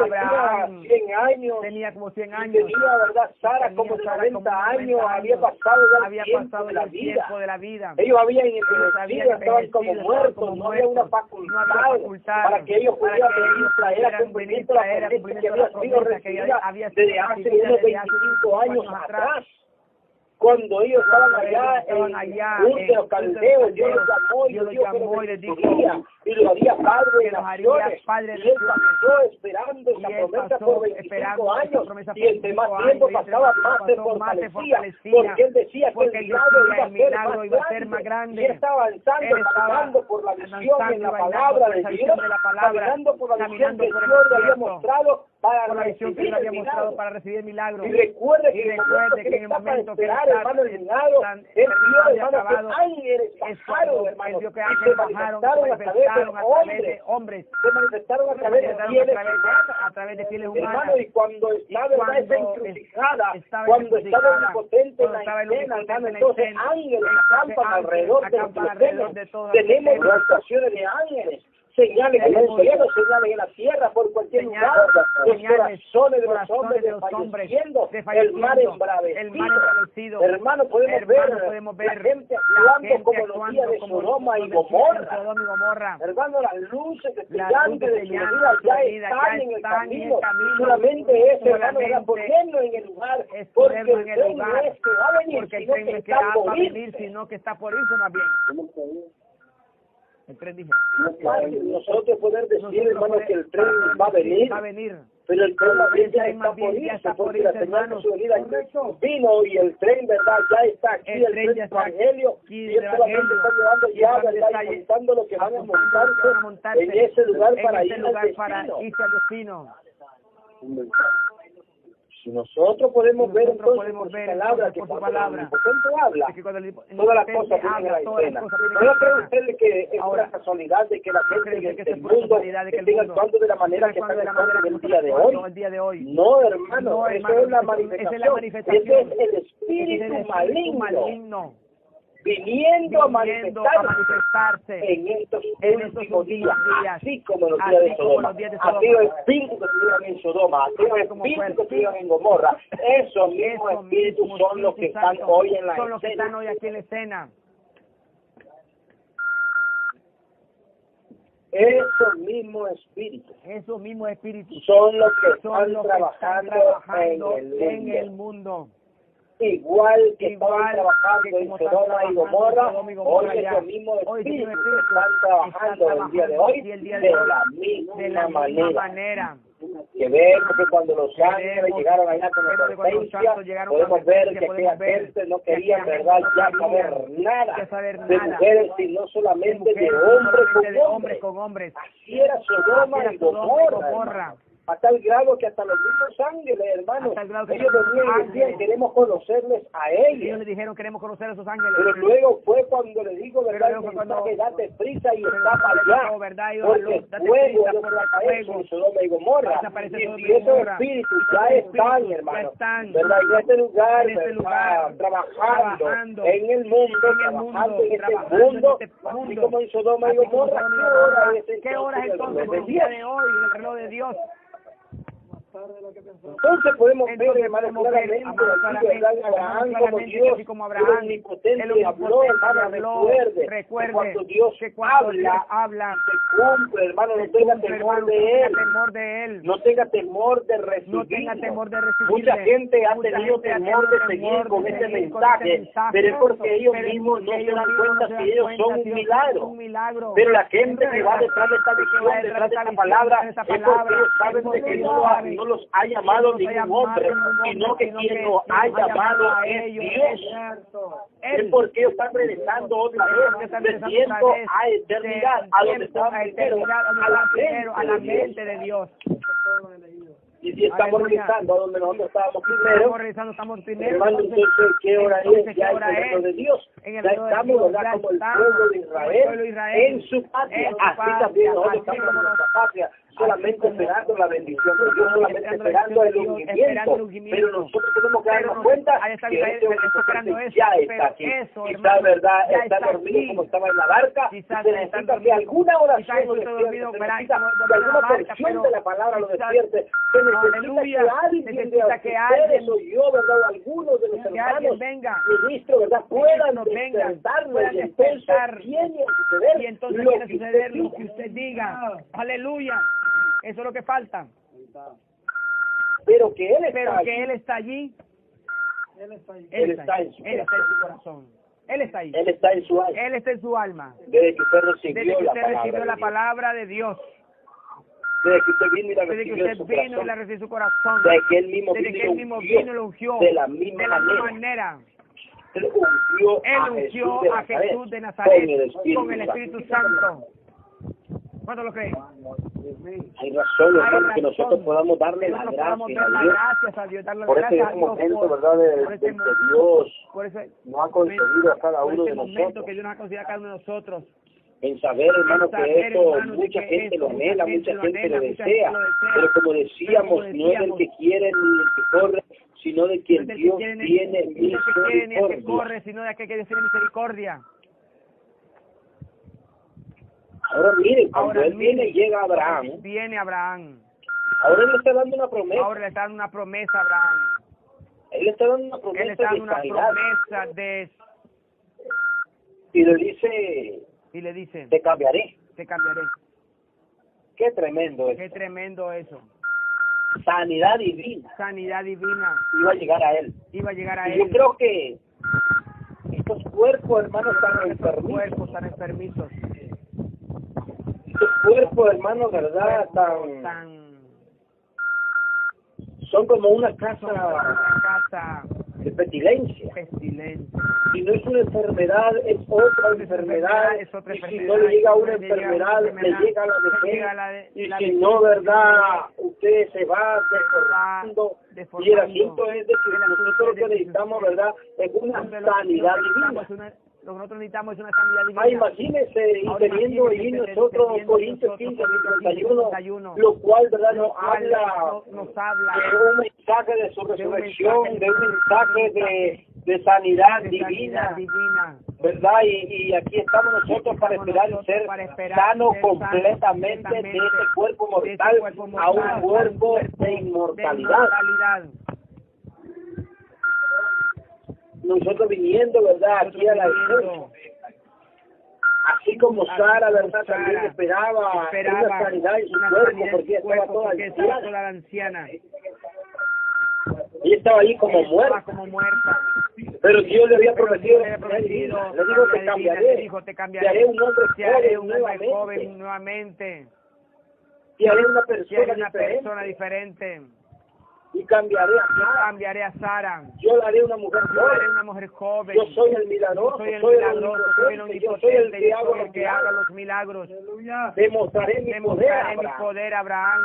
tenía como 100 años, y tenía, ¿verdad?, Sara como de 90 años, había pasado el tiempo de la vida. Ellos habían envejecido, estaban como muertos, no había una facultad para que ellos pudieran traer a cumplimiento la promesa que había sido recibida desde hace unos 25 años atrás. Cuando ellos estaban allá en de los caldeos, Dios los llamó y les dijo y lo haría padre de naciones. Y él pasó esperando esa promesa por 25 años, y entre más tiempo pasaba, más se fortalecía, porque él decía que el milagro iba a ser más grande. Y él estaba avanzando, caminando por la visión en la palabra de Dios, caminando por la visión que Dios le había mostrado para recibir el milagro. Y recuerde que en el momento que hermano, el milagro, él vio, hermano, que ángeles bajaron, hermano, y se manifestaron a través de hombres, se manifestaron a través de fieles humanos, hermano, y cuando estaba esa encrucijada, cuando estaba omnipotente en la escena, hermano, entonces ángeles acampan alrededor de los que tenemos las actuaciones de ángeles, señales en el cielo, señales en la tierra, por cualquier lugar, los corazones de los hombres desfalleciendo, el mar embravecido. Hermano, podemos ver la gente actuando como los días de Sodoma y Gomorra. Hermano, las luces brillantes de su vida ya están en el camino. Solamente es, hermano, ponerlo en el lugar, porque el tren no es que va a venir, sino que está por irse más bien. Nosotros poder decir, hermano, que el tren va a venir, pero el tren ya está por irse, porque la señal de su venida vino, y el tren, ¿verdad?, ya está aquí, el tren de Evangelio, y él solamente está llevando ya, ¿verdad?, y montando lo que van a montarse en ese lugar para ir al destino. Si nosotros podemos ver entonces por su palabra, que cuando el omnipotente habla, todas las cosas vienen a la escena. ¿No cree usted que es una casualidad de que la gente del mundo esté actuando de la manera que están actuando en el día de hoy? No, hermano, eso es la manifestación. Ese es el espíritu maligno viniendo a manifestarse en estos últimos días, así como los días de Sodoma. Aquellos espíritus que estuvieron en Sodoma, aquellos espíritus que estuvieron en Gomorra, esos mismos espíritus son los que están hoy en la escena. Son los que están hoy aquí en la escena. Esos mismos espíritus son los que están trabajando en el mundo. igual que estaban igual trabajando que en como están Sodoma y trabajando en Gomorra, Sodoma y Gomorra hoy ya. esos mismos Hoy esos espíritus mismos están trabajando están el día de trabajando hoy y el día de de hoy la de misma la misma manera. manera. Que vemos que cuando los ángeles Vemos- llegaron allá con vemos que cuando los advertencia, santos llegaron con podemos ver advertencia, que aquella podemos ver gente no que quería, aquella ¿verdad?, gente no ya quería saber nada ya saber de nada mujeres, sino de solamente mujeres, de no hombres solamente de con hombres hombres. con hombres. Así era Sodoma Así era y Sodoma y Gomorra, Gomorra. hermano. A tal grado que hasta los mismos ángeles, hermanos, Hasta el grado que ellos los venían y decían, ángeles- queremos conocerles a Ellos ellos. le dijeron, queremos conocer a esos ángeles. Pero luego fue cuando le digo, Pero ¿verdad?, luego fue cuando- que date prisa y pero escapa luego, allá. ¿verdad? Ellos, Porque date fuego, prisa, ellos por van a caer fuego. sobre Sodoma y Gomorra. Desaparece Y Sodoma y si esos Gomorra. espíritus Esos ya están, espíritus hermano, ya están, ¿verdad?, en este lugar, en este ¿verdad?, lugar, trabajando en el mundo, trabajando en este mundo, así como en Sodoma y así como Gomorra. Sodoma y ¿Qué hora Gomorra. es ¿Qué hora es entonces el el día de hoy, el reloj de Dios? Entonces podemos ver, Entonces hermano, podemos ver, claramente, hermano, así, ¿verdad?, Abraham como Dios, así como el Abraham, omnipotente el habló, omnipotente hermano, habló. recuerde que cuando Dios que cuando Dios habla, habla, se cumple, hermano, no se tenga cumple, temor hermano, de no tenga él. temor de él. No tenga temor de recibirlo. No tenga temor de recibirle. Mucha gente ha Mucha tenido gente ha temor tenido de seguir temor con de este seguir con mensaje, este mensaje. pero es porque ellos Pero es mismos porque no se ellos dan mismos cuenta no se que dan ellos cuenta son que un ellos milagro. son un milagro. Pero la gente que va detrás de esta Que visión, va detrás de esta visión, palabra, detrás de esta es porque palabra, ellos es saben de porque que ellos no, saben no los ha llamado no los ha ningún llamado hombre, ningún hombre, sino que sino quien que lo ha quien ha llamado llamado a es ellos Dios. Él. Es porque ellos están regresando otra vez de tiempo a eternidad, a donde estaban primero, a la mente de Dios. Y si estamos Aleluya. regresando a donde nosotros estábamos Estamos primero, regresando, estamos primero. hermano, entonces, ¿qué hora entonces, es? ¿qué Ya en hora el reino es? de Dios. En el Ya reino de estamos, Dios, ¿verdad?, ya como el estamos, pueblo de como el pueblo de Israel, en su patria. en su Así patria, también nosotros así estamos como en nuestra patria, solamente como- esperando la bendición de Dios, solamente esperando el ungimiento. Pero nosotros tenemos que darnos cuenta ahí está que Israel, este está esperando ungimiento eso, ya pero está aquí. eso, Quizás, hermano, ¿verdad?, ya está está dormido aquí. como estaba en la barca, Quizás se está necesita que dormido, alguna oración quizás lo está despierte, dormido, se ¿verdad?, necesita como que dormido en la alguna barca, porción pero de la palabra lo quizás- despierte, se necesita Aleluya. que alguien de Necesita que ustedes alguien- o yo, ¿verdad?, o algunos de los que alguien hermanos, venga, ministros, ¿verdad?, puedan nos vengan, despertarlo, puedan y entonces despertar, viene a suceder y entonces lo viene a que suceder usted lo que usted diga. Aleluya. Eso es lo que falta. pero que él está Pero allí. que Él está allí. Él está en su Él está en su corazón. Él está ahí. Él está en su alma. Él está en su alma. Desde que usted Desde recibió que la usted palabra, recibió de la Dios. palabra de Dios. Desde que usted vino y la Desde que recibió en usted su vino y la corazón. recibió en su corazón. Desde que él mismo Desde vino que y Él mismo ungió vino y lo ungió. de la misma manera. Él ungió Él ungió a Jesús de Nazaret con el Espíritu Santo. ¿Cuánto lo creen? Hay razón, hermano, que razón nosotros podamos darle que la nosotros podamos gracia dar a las Dios. gracias a Dios, darle Por las ese gracias a Dios momento, ¿verdad?, por ese de que Dios por ese nos ha concedido a cada por uno ese de momento nosotros. que Dios nos ha concedido a cada uno de nosotros. En saber, hermano, En saber, que esto hermano, de mucha que gente esto lo anhela, mucha lo gente anhela, lo mucha desea. gente lo desea. Pero como decíamos, Pero como no es del que quiere ni del que corre, sino de quien No es del que Dios quiere, tiene no es del que quiere ni el que misericordia. corre, sino de aquel que Dios tiene misericordia. Ahora miren, cuando Ahora él viene y llega a Abraham, Viene Abraham. ahora él le está dando una promesa. Ahora le está dando una promesa a Abraham. Él le está dando una Él promesa le está de dando una sanidad. promesa Y le dice, y le dice, te cambiaré. te cambiaré. Qué tremendo es. Qué tremendo eso. Sanidad divina Sanidad divina iba a llegar a él. iba a llegar a Y él. yo creo que estos cuerpos, hermanos, están Estos enfermos. cuerpos tan enfermizos, Estos cuerpos, hermanos, verdad, tan son como una son casa una casa de pestilencia. pestilente. Si no es una enfermedad, es otra enfermedad. Es otra Y si enfermedad. no le llega una Le llega una enfermedad, le enfermedad, llega la le llega vejez. Y la si vejez, no, verdad, usted se va deformando. Y el asunto es de que nosotros lo que necesitamos, verdad, es una sanidad divina. Lo que nosotros necesitamos es una sanidad divina. Imagínense, y Ahora teniendo ahí imagínense, nosotros teniendo Corintios nosotros 15, Corintios 51, lo cual, verdad, nos habla nos habla de un mensaje de su resurrección, de un mensaje de sanidad de divina, sanidad divina. ¿verdad? Y aquí estamos nosotros para esperar y ser sanos completamente de este cuerpo mortal a un cuerpo de inmortalidad. Nosotros viniendo, ¿verdad?, aquí a la iglesia. Así como Sara, ¿verdad?, también esperaba una sanidad en su cuerpo porque estaba toda anciana. anciana. Ella estaba ahí como estaba muerta. como muerta. Pero Dios le había Pero prometido, Dios le había prometido, le dijo que le cambiaré, dijo, te te haré un hombre te haré un hombre nuevamente, joven nuevamente, te haré una te haré persona una diferente, persona diferente, y cambiaré a Sara, cambiaré a Sara, yo la haré una mujer yo haré joven, una mujer joven, yo soy el milagroso, soy el soy milagroso, soy el omnipotente, yo soy el omnipotente, que yo hago soy el los que haga milagros, los milagros, demostraré mi poder a demostraré mi Abraham. poder a Abraham.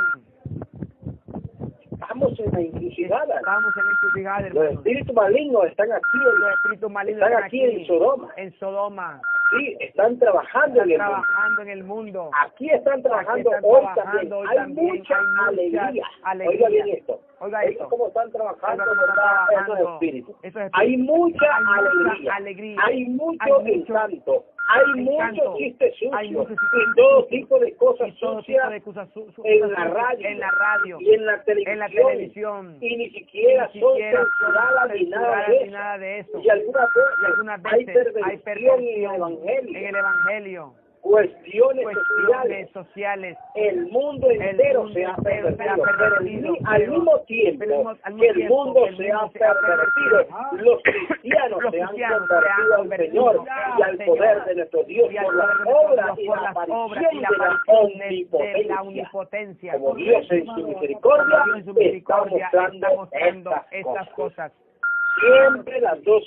Estamos en la encrucijada. Estamos en la encrucijada, Los hermanos. espíritus malignos están aquí, Los espíritus malignos están aquí en Sodoma. En Sodoma. Sí, están trabajando Están en el mundo. trabajando en el mundo. Aquí están trabajando Aquí están hoy trabajando también. hoy Hay también. mucha Hay mucha alegría. alegría. Oiga bien esto. Oiga Oiga esto. cómo están trabajando, Oiga cómo están ¿verdad? trabajando Esos espíritus. esos espíritus. Hay mucha Hay alegría. mucha Hay mucho encanto. Hay mucho encanto. chiste Hay sucio. mucho chiste Y todo sucio. tipo de cosas Y todo tipo sucias de cosas sucias en la radio. en la radio. Y en la televisión. Y ni siquiera son censuradas ni nada de eso. eso. Y algunas Hay veces hay perversión perversión en el Evangelio. Cuestiones sociales. sociales. El mundo entero se ha pervertido. Pero al mismo tiempo que el mundo se ha pervertido, los cristianos se han convertido al Señor y al poder de nuestro Dios por las obras y la aparición de la omnipotencia. Como Dios en su misericordia está mostrando estas cosas. Siempre los dos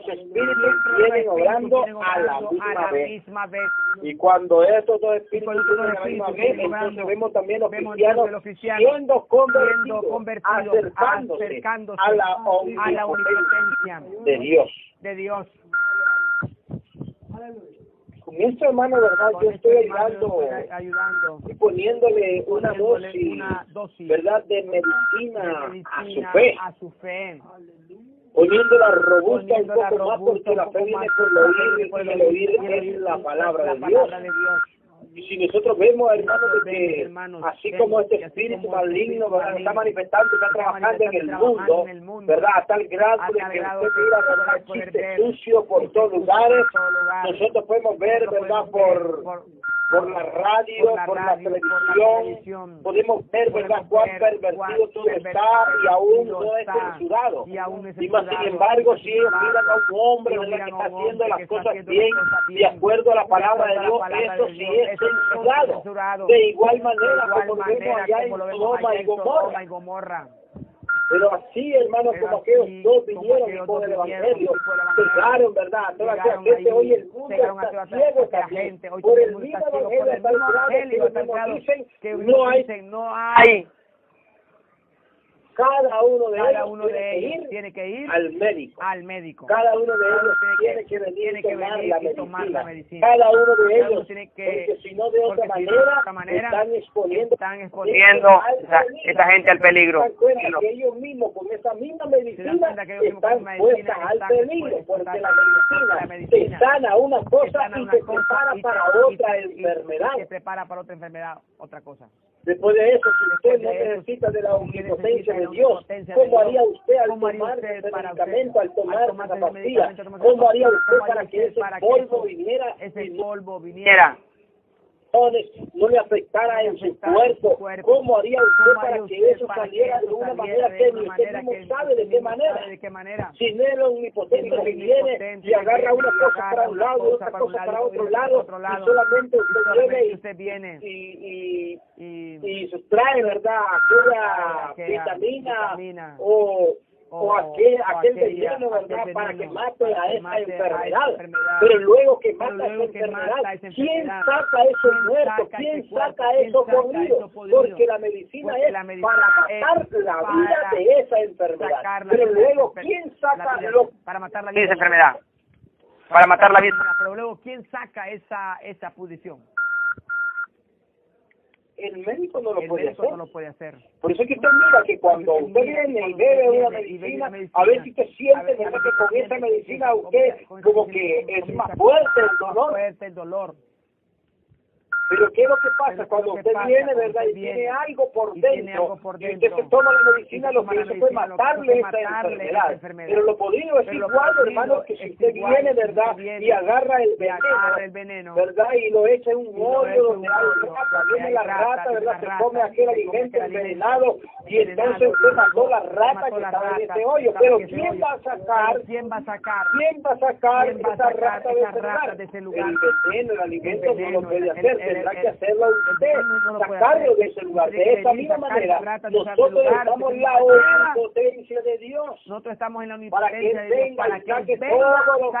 espíritus vienen obrando a la misma vez. Y cuando estos dos espíritus vienen a la misma vez, entonces vemos también los cristianos siendo convertidos, acercándose a la omnipotencia de Dios. Con esto, hermano, ¿verdad? Yo estoy ayudando y poniéndole una dosis, ¿verdad?, de medicina a su fe. Poniéndola robusta un poco más, porque la fe viene por el oír, y el oír es la palabra de Dios. Y si nosotros vemos, hermanos, de que así como este espíritu maligno, ¿verdad?, está manifestando, está trabajando en el mundo, ¿verdad?, a tal grado de que usted mira, ¿verdad?, chistes sucios por todos lugares, nosotros podemos ver, ¿verdad?, por la radio, por la televisión, podemos ver, ¿verdad?, cuán pervertido todo está y aún no es censurado. Y más sin embargo, si ellos miran a un hombre, ¿verdad?, que está haciendo las cosas bien, de acuerdo a la palabra de Dios, eso sí es censurado. De igual manera como lo vemos allá en Sodoma y Gomorra. Pero así, hermanos, como aquellos dos vinieron y por el Evangelio, cegaron, ¿verdad? Toda aquella gente, hoy el mundo está ciego también. Por el mismo Evangelio, tal grado que no hay. Cada uno de ellos tiene que ir al médico. Cada uno de ellos tiene que venir y tomar la medicina. Cada uno de ellos, porque si no de otra manera están exponiendo esa gente al peligro. Que ellos mismos con esa misma medicina están puestas al peligro, porque la medicina te sana una cosa y te prepara para otra enfermedad. Se prepara para otra enfermedad, otra cosa. Después de eso, si usted no necesita de la omnipotencia de Dios, ¿cómo haría usted al tomar ese medicamento, al tomar esa pastilla? ¿Cómo haría usted para que ese polvo viniera? No le afectara en su cuerpo. ¿Cómo haría usted para que eso saliera de una manera que ni usted mismo sabe de qué manera? Si no es el omnipotente que viene y agarra una cosa para un lado, otra cosa para otro lado, y solamente usted viene y sustrae, ¿verdad?, aquella vitamina o aquel veneno, ¿verdad?, para que mate a esa enfermedad. Pero luego que mata esa enfermedad, ¿quién saca eso muerto? ¿Quién saca eso podrido? Porque la medicina es para matar la vida de esa enfermedad. Pero luego, ¿quién saca para matar la vida de esa enfermedad? Para matar la vida. Pero luego, ¿quién saca esa pudrición? El médico no lo puede hacer. Por eso es que usted mira que cuando usted viene y bebe una medicina, a ver si usted siente, ¿verdad?, que con esa medicina usted como que es más fuerte el dolor. Pero ¿qué es lo que pasa? Cuando usted viene, ¿verdad? Y tiene algo por dentro, y usted se toma la medicina, lo que hizo fue matarle esa enfermedad. Pero lo podrido es igual, hermano, que si usted viene, ¿verdad? Y agarra el veneno, ¿verdad? Y lo echa en un hoyo donde hay rata, viene la rata, ¿verdad? Se come aquel alimento envenenado y entonces usted mató la rata que estaba en ese hoyo. Pero ¿quién va a sacar esa rata de ese lugar? El veneno, el alimento no lo puede hacer, tendrá que hacerlo usted, sacarlo de ese lugar. De esa misma manera, nosotros estamos en la omnipotencia de Dios. Nosotros estamos en la para que omnipotencia de Dios, para que saque venga, todo lo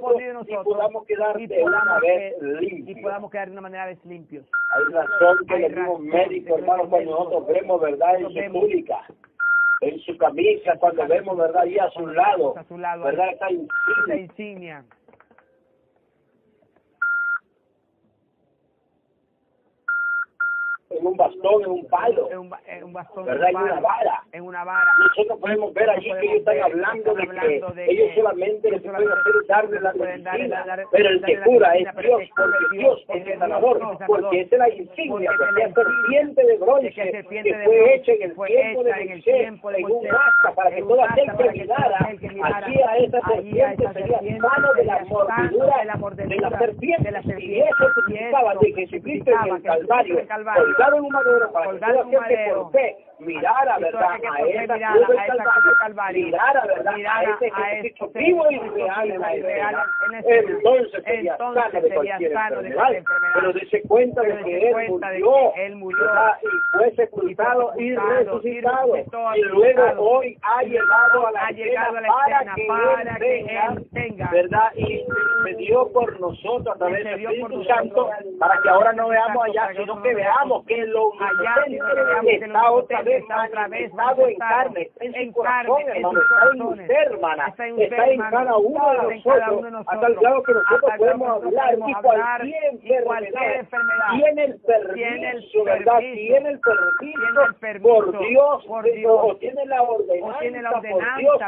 podrido de nosotros y podamos quedar de una vez limpios. Y podamos quedar de una manera limpios. Hay razón que le digo médico, hermano, cuando nosotros vemos, ¿verdad?, en su túnica, en su camisa, cuando vemos, ¿verdad?, ahí a su lado, ¿verdad?, esa insignia. En un bastón, en un palo, en un bastón, ¿verdad?, en una vara. Nosotros podemos ver allí que ellos están hablando de que ellos solamente lo que pueden hacer es darle la medicina, pero el que cura es Dios es el sanador, porque esa es la insignia, porque es serpiente de bronce que fue hecha en el tiempo de Moisés, en un asta, para que toda aquel que mirara allí a esa serpiente sería sano de la mordedura de la serpiente, y eso significaba de que Jesucristo en el Calvario, colgado en un madero, para que todo aquel que por fe mirara, ¿verdad?, a esa cruz del Calvario, mirara, ¿verdad?, a ese Jesucristo vivo y real en la escena, entonces sería sano de cualquier enfermedad. Pero dése cuenta de que Él murió, y fue sepultado y resucitado, y luego hoy ha llegado a la escena para que Él tenga, ¿verdad?, y se dio por nosotros a través del Espíritu Santo, para que ahora no veamos allá, sino que veamos que lo omnipotente está otra vez manifestado en carne, en su corazón, hermano, está en usted, hermana, está en cada uno de nosotros, hasta el grado que nosotros podemos hablar, y cualquier enfermedad tiene el permiso, ¿verdad?, tiene el permiso por Dios, o tiene la ordenanza por Dios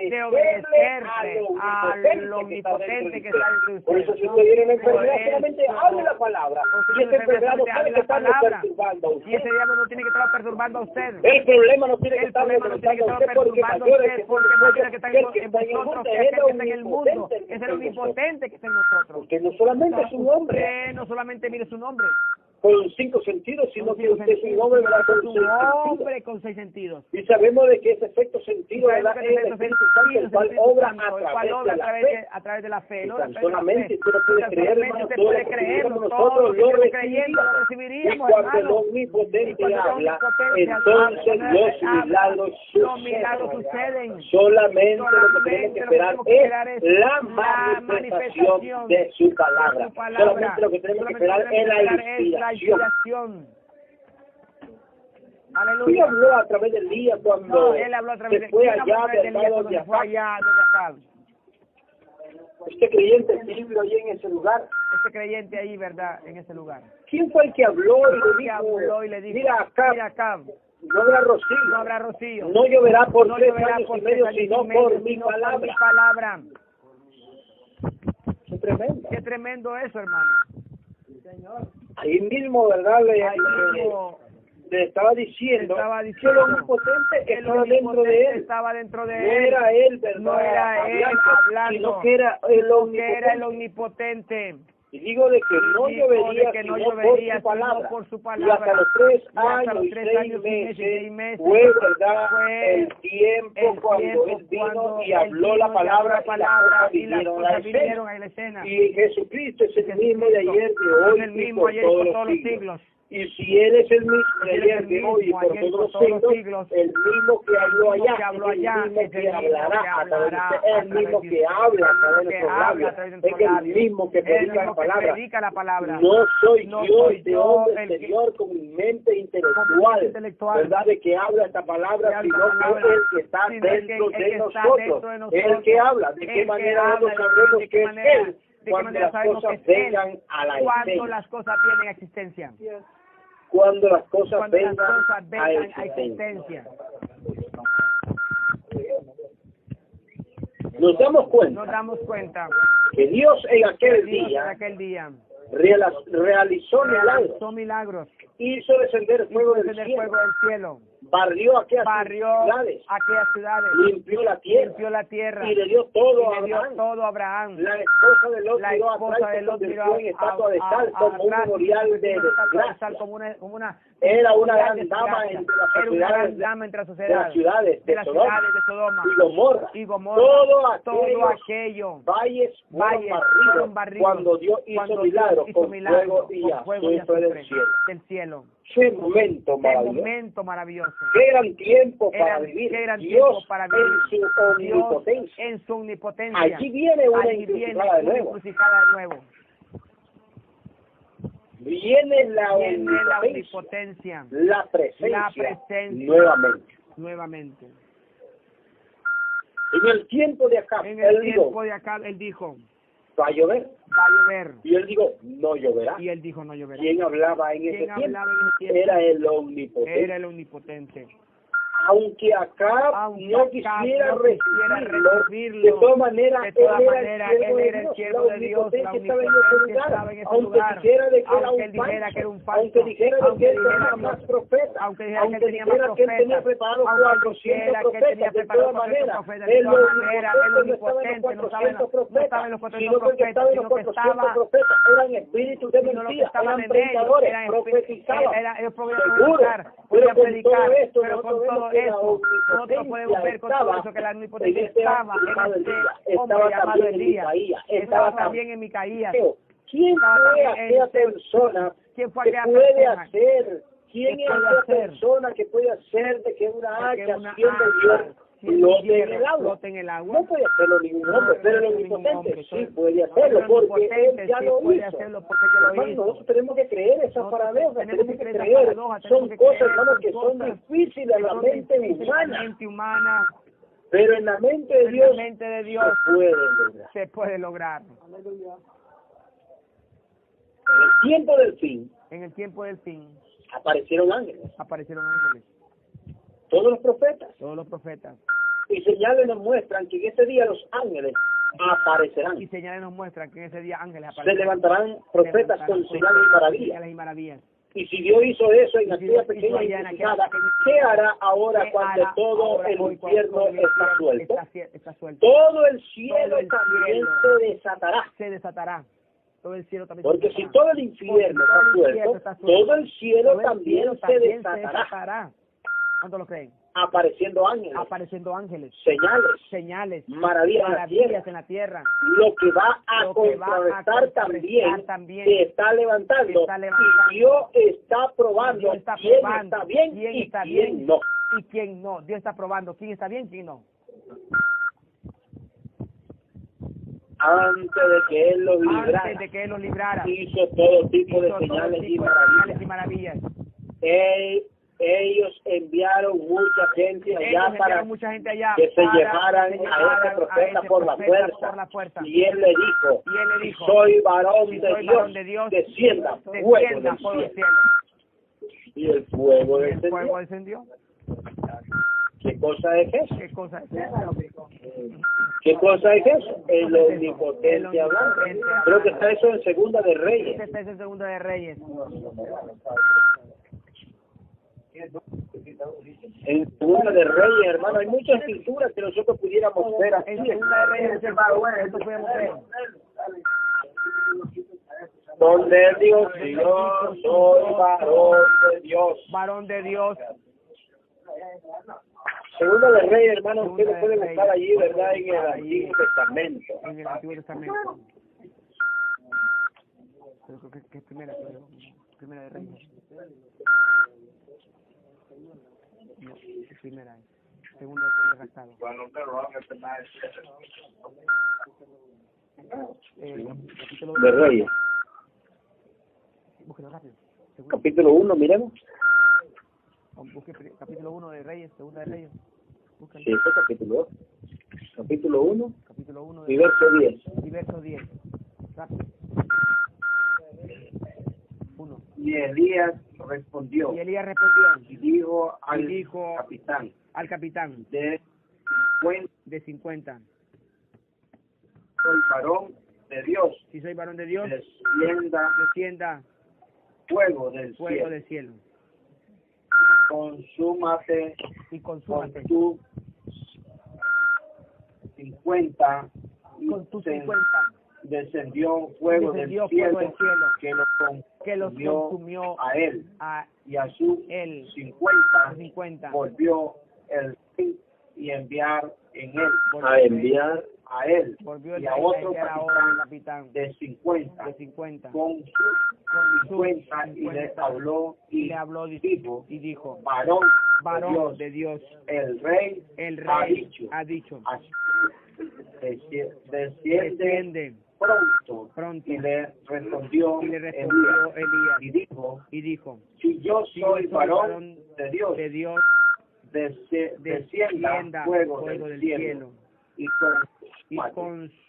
de obedecerle a lo omnipotente que está en usted. Por eso si usted viene una enfermedad, solamente hable la palabra, y esa enfermedad no tiene que estarle perturbando a usted. Y ese diablo no tiene que estar perturbando a usted. El problema no tiene que estar perturbando a usted, porque mayor es que está en nosotros, que está en el mundo, es el omnipotente que está en nosotros. Porque no solamente es un hombre. Usted no solamente mire su nombre con 5 sentidos, sino que usted es un hombre, ¿verdad?, con 6 sentidos. Y sabemos de que ese efecto sentido, ¿verdad?, es el Espíritu Santo, el cual obra a través de la fe. No solamente usted lo puede creer, hermano, todo lo que nosotros lo recibiríamos, y cuando el omnipotente habla, entonces los milagros suceden. Solamente lo que tenemos que esperar es la manifestación de su palabra. Solamente lo que tenemos que esperar es la inspiración. Aleluya. Él habló a través del día cuando se fue allá de acá. Este creyente vivió ahí en ese lugar. Este creyente ahí, ¿verdad?, en ese lugar. ¿Quién fue el que habló y le dijo, mira acá, no habrá rocío, no lloverá por 3 años y medio, sino por mi palabra? Qué tremendo. Qué tremendo eso, hermano. Señor. Ahí mismo, ¿verdad?, le estaba diciendo que el omnipotente estaba dentro de él. No era él, ¿verdad?, no era él hablando, sino que era el omnipotente. Y digo de que no llovería, sino por su palabra. Y hasta los 3 años y 6 meses fue, ¿verdad?, el tiempo cuando él vino y habló la palabra, y las cosas vinieron a la escena. Y Jesucristo es el mismo de ayer, de hoy, y por todos los siglos. Y si Él es el mismo de ayer, de hoy y por todos los siglos, el mismo que habló allá, el mismo que hablará a través de usted, el mismo que habla a través de nuestros labios, es el mismo que predica la palabra. No soy yo este hombre exterior con mi mente intelectual, ¿verdad?, de que habla esta palabra, sino que es el que está dentro de nosotros, el que habla. ¿De qué manera nosotros sabremos que es Él? Cuando las cosas vengan a la existencia. Cuando las cosas vienen a existencia. Cuando las cosas vengan a existencia. Nos damos cuenta que que Dios en aquel día realizó milagros, Realizó milagros. hizo descender fuego del Desde el fuego cielo, del cielo. barrió aquellas Barrió ciudades, aquellas ciudades. limpió la tierra Limpió la tierra. y le dio todo a Y le dio Abraham. todo a Abraham. La esposa de Lot La miró esposa atrás y de se Lot miró convirtió en estatua de sal como un atrás, memorial de una estatua de sal desgracia. como una Era una memorial gran de dama desgracia. entre las Era una sociedades gran dama entre las de sociedades las ciudades de de las Sodoma ciudades de Sodoma y Gomorra. y Gomorra. Todo aquello valles fueron fueron barridos barridos cuando Dios hizo cuando milagros Dios hizo con milagros fuego y con fuego azufre del azufre cielo. del cielo. Qué momento Qué maravilloso. momento maravilloso. Qué gran tiempo para Qué vivir. gran Dios tiempo para vivir. en su Dios omnipotencia. en su omnipotencia. Allí viene una Allí viene encrucijada de una nuevo. encrucijada de nuevo. Viene la Viene la omnipotencia, omnipotencia. la presencia, La presencia. nuevamente. Nuevamente. En el tiempo de acá, En el él dijo, tiempo de acá, él dijo, va a llover. va a llover. Y él dijo, no lloverá. Y él dijo, no lloverá. ¿Quién hablaba en ese ¿Quién tiempo? hablaba en ese tiempo? Era el omnipotente. Era el omnipotente. Aunque acá Aunque no acá quisiera no quisiera recibirlo, recibirlo, de todas maneras, de todas él maneras, él era el la siervo de Dios, la omnipotencia estaba en ese omnipotencia lugar, estaba en ese aunque lugar. dijera de que era Aunque él un dijera que era un falso, aunque dijera de aunque que él dijera tenía que- más profetas, aunque dijera que él tenía más dijera que él tenía profetas, preparado aunque 400 dijera que él tenía profetas, de preparado todas 400 maneras, profetas, de él todas maneras, el no estaba en los omnipotente no estaba en 400 los profetas, 400 sino que el que estaba en los sino que 400 estaba profetas eran espíritus de sino lo que mentira, estaban eran en ellos, predicadores, eran profetizaban. ellos podían Seguro. predicar, Pero podían con predicar, todo esto, pero con nosotros todo vemos que la eso, nosotros podemos ver con todo estaba eso que la en omnipotencia este estaba hombre llamado en este Elías, hombre estaba llamado también en Elías, Micaías, estaba estaba también en Micaías. ¿Quién Estaba fue también aquella en- persona ¿Quién fue que aquella puede persona hacer? ¿Quién que es puede aquella hacer? persona que puede hacer de que una De que hacha una siendo hacha hierro siendo flote en hierro el agua? flote en el agua? No puede hacerlo ningún hombre, No pero el puede ningún omnipotente hombre, sí pero- puede hacerlo, el porque omnipotente él ya sí lo puede hizo. hacerlo porque ya lo Hermano, hizo. nosotros tenemos que creer esas Nosotros paradojas, tenemos tenemos que que creer creer. esas paradojas, tenemos Son que cosas, creer, hermano, son que son cosas difíciles en la son mente difíciles en la humana, mente humana, pero en la mente de en la Dios mente de Dios se puede lograr. se puede lograr. En el tiempo del fin En el tiempo del fin aparecieron ángeles, aparecieron ángeles, todos los profetas, todos los profetas, y señales nos muestran que en ese día los ángeles aparecerán. y señales nos muestran que en ese día ángeles Se aparecerán. levantarán profetas con señales y maravillas. Señales y maravillas. Y si Dios hizo eso en Y si aquella Dios pequeña hizo allá en aquella encrucijada, pequeña ¿qué hará ahora ¿Qué cuando hará todo ahora el hoy cuando infierno todo el está infierno suelto? está suelto? Todo el cielo Todo el también cielo se desatará. Se desatará. Todo el cielo también Porque se si desatará. todo el infierno está Porque todo el infierno suelto, está suelto, todo el cielo todo el también cielo se también desatará. ¿Cuántos lo creen? Apareciendo ángeles, Apareciendo ángeles, señales, señales, maravillas en la tierra. lo que va a Lo que va a contrarrestar contrarrestar también también se está levantando, se está levantando. y Dios está probando Dios está quién probando está bien quién y está quién bien no. y quién no. Dios está probando quién está bien, quién no. Antes de que Él los librara, Antes de que Él los librara, hizo todo tipo de hizo todo señales y tipo de maravillas. señales y maravillas. Ellos enviaron mucha gente allá Ellos para enviaron mucha gente allá que se para llevaran que se a llevaran ese profeta por la por la fuerza. Y él le dijo, Y él le dijo, si soy varón si de soy Dios, varón de Dios, descienda fuego descienda del por el cielo. cielo. Y el fuego Y el descendió. fuego descendió. ¿Qué cosa es eso? ¿Qué cosa es eso? ¿Qué cosa es eso? El El omnipotente hablando. omnipotente Creo que hablando. está eso en Segunda de Reyes. Este es el Segunda de Reyes. En Segunda de Reyes, hermano, hay muchas escrituras que nosotros pudiéramos ver así. En Segunda de Reyes, esto podemos ver. Donde él dijo, si yo soy varón de Dios. Varón de Dios. Segunda de Reyes, hermano, usted Segunda lo puede de buscar allí, Reyes. ¿verdad? En el Antiguo Testamento. En el Antiguo Testamento. Pero creo que es primera de Reyes. No, es primera. Segunda de Reyes. Capítulo De Reyes. Búsquelo rápido. Capítulo 1, miremos. Busque capítulo 1 de Reyes, Segunda de Reyes. Búscalo. Sí, este es capítulo 2. Capítulo 1 Capítulo 1 y verso 10. y verso 10. Rápido. 1. Y Elías respondió Y Elías respondió y dijo al y dijo capitán al capitán de 50 de 50. soy varón de Dios, si soy varón de Dios, descienda fuego del fuego del cielo. Consúmate Y con consúmate. tu 50 Con tus 50. Descendió fuego del Descendió cielo, fuego del cielo, que los que los consumió a él, a y a su él. 50 volvió el rey y enviar en él A enviar a él Volvió el y a rey otro enviar a otro capitán de 50 de 50 con sus con 50 y le habló y le habló y dijo, varón varón de Dios, el rey ha dicho, así, desciende pronto. pronto. Y le respondió Elías y dijo, si yo soy varón de Dios, descienda fuego del cielo y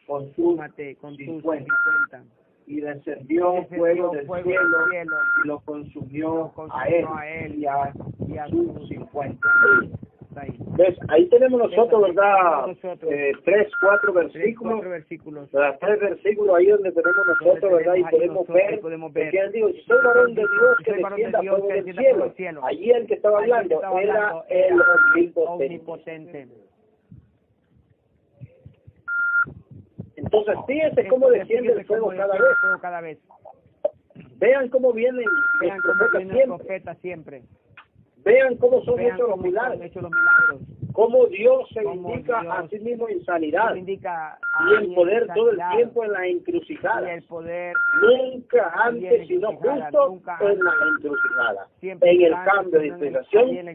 consúmate con tus 50. Y descendió fuego del cielo y lo consumió a él y a sus 50. ¿Ves? Ahí tenemos nosotros, ¿verdad? Nosotros. 3, 4 Versículos. versículos. ¿Verdad? 3 versículos ahí donde tenemos nosotros, ¿verdad? Y podemos ver. Que él dijo, si soy varón de Dios, que descienda fuego del cielo. Allí el que estaba hablando era el omnipotente. Entonces, fíjense cómo desciende el fuego cada vez. Vean cómo vienen los profetas siempre. Vean cómo son hechos los milagros. Cómo Dios se indica a sí mismo en sanidad. Y en poder todo el tiempo en la encrucijada. Nunca antes sino justo en la encrucijada. En el cambio de inspiración, en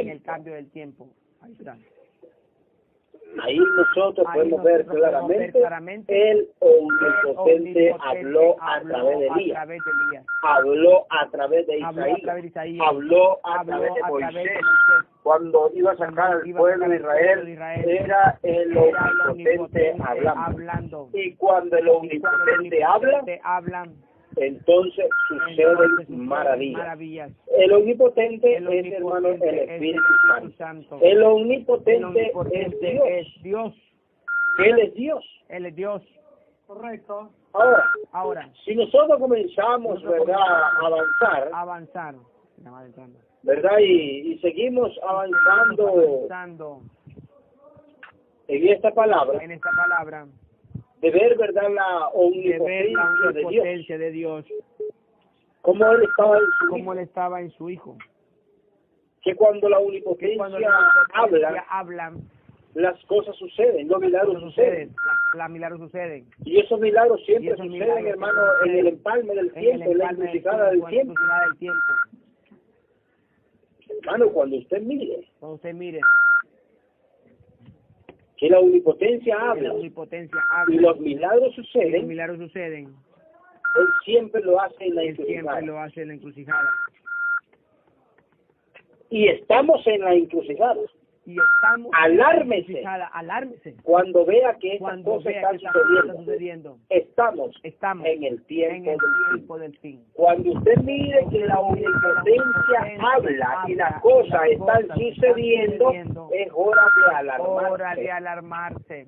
el cambio del tiempo. Ahí está. Ahí nosotros podemos ver claramente el omnipotente habló a través de Elías, habló a través de Isaías, habló a través de Moisés. Cuando iba a sacar al pueblo de Israel, era el omnipotente hablando. Y cuando el omnipotente habla, entonces suceden maravillas. El omnipotente es, hermano, el Espíritu Santo. El omnipotente es Dios. Él es Dios. Correcto. Ahora, si nosotros comenzamos, ¿verdad?, a avanzar, ¿verdad? Y seguimos avanzando en esta palabra, de ver, ¿verdad?, la omnipotencia de Dios. Como él estaba en su Hijo. Que cuando la omnipotencia habla, las cosas suceden, los milagros suceden. Y esos milagros siempre suceden, hermano, en el empalme del tiempo, en la encrucijada del tiempo. Hermano, cuando usted mire que la omnipotencia habla y los milagros suceden, él siempre lo hace en la encrucijada. Y estamos en la encrucijada. Alármese cuando vea que estas cosas están sucediendo. Estamos en el tiempo del fin. Cuando usted mire que la omnipotencia habla y las cosas están sucediendo, es hora de alarmarse.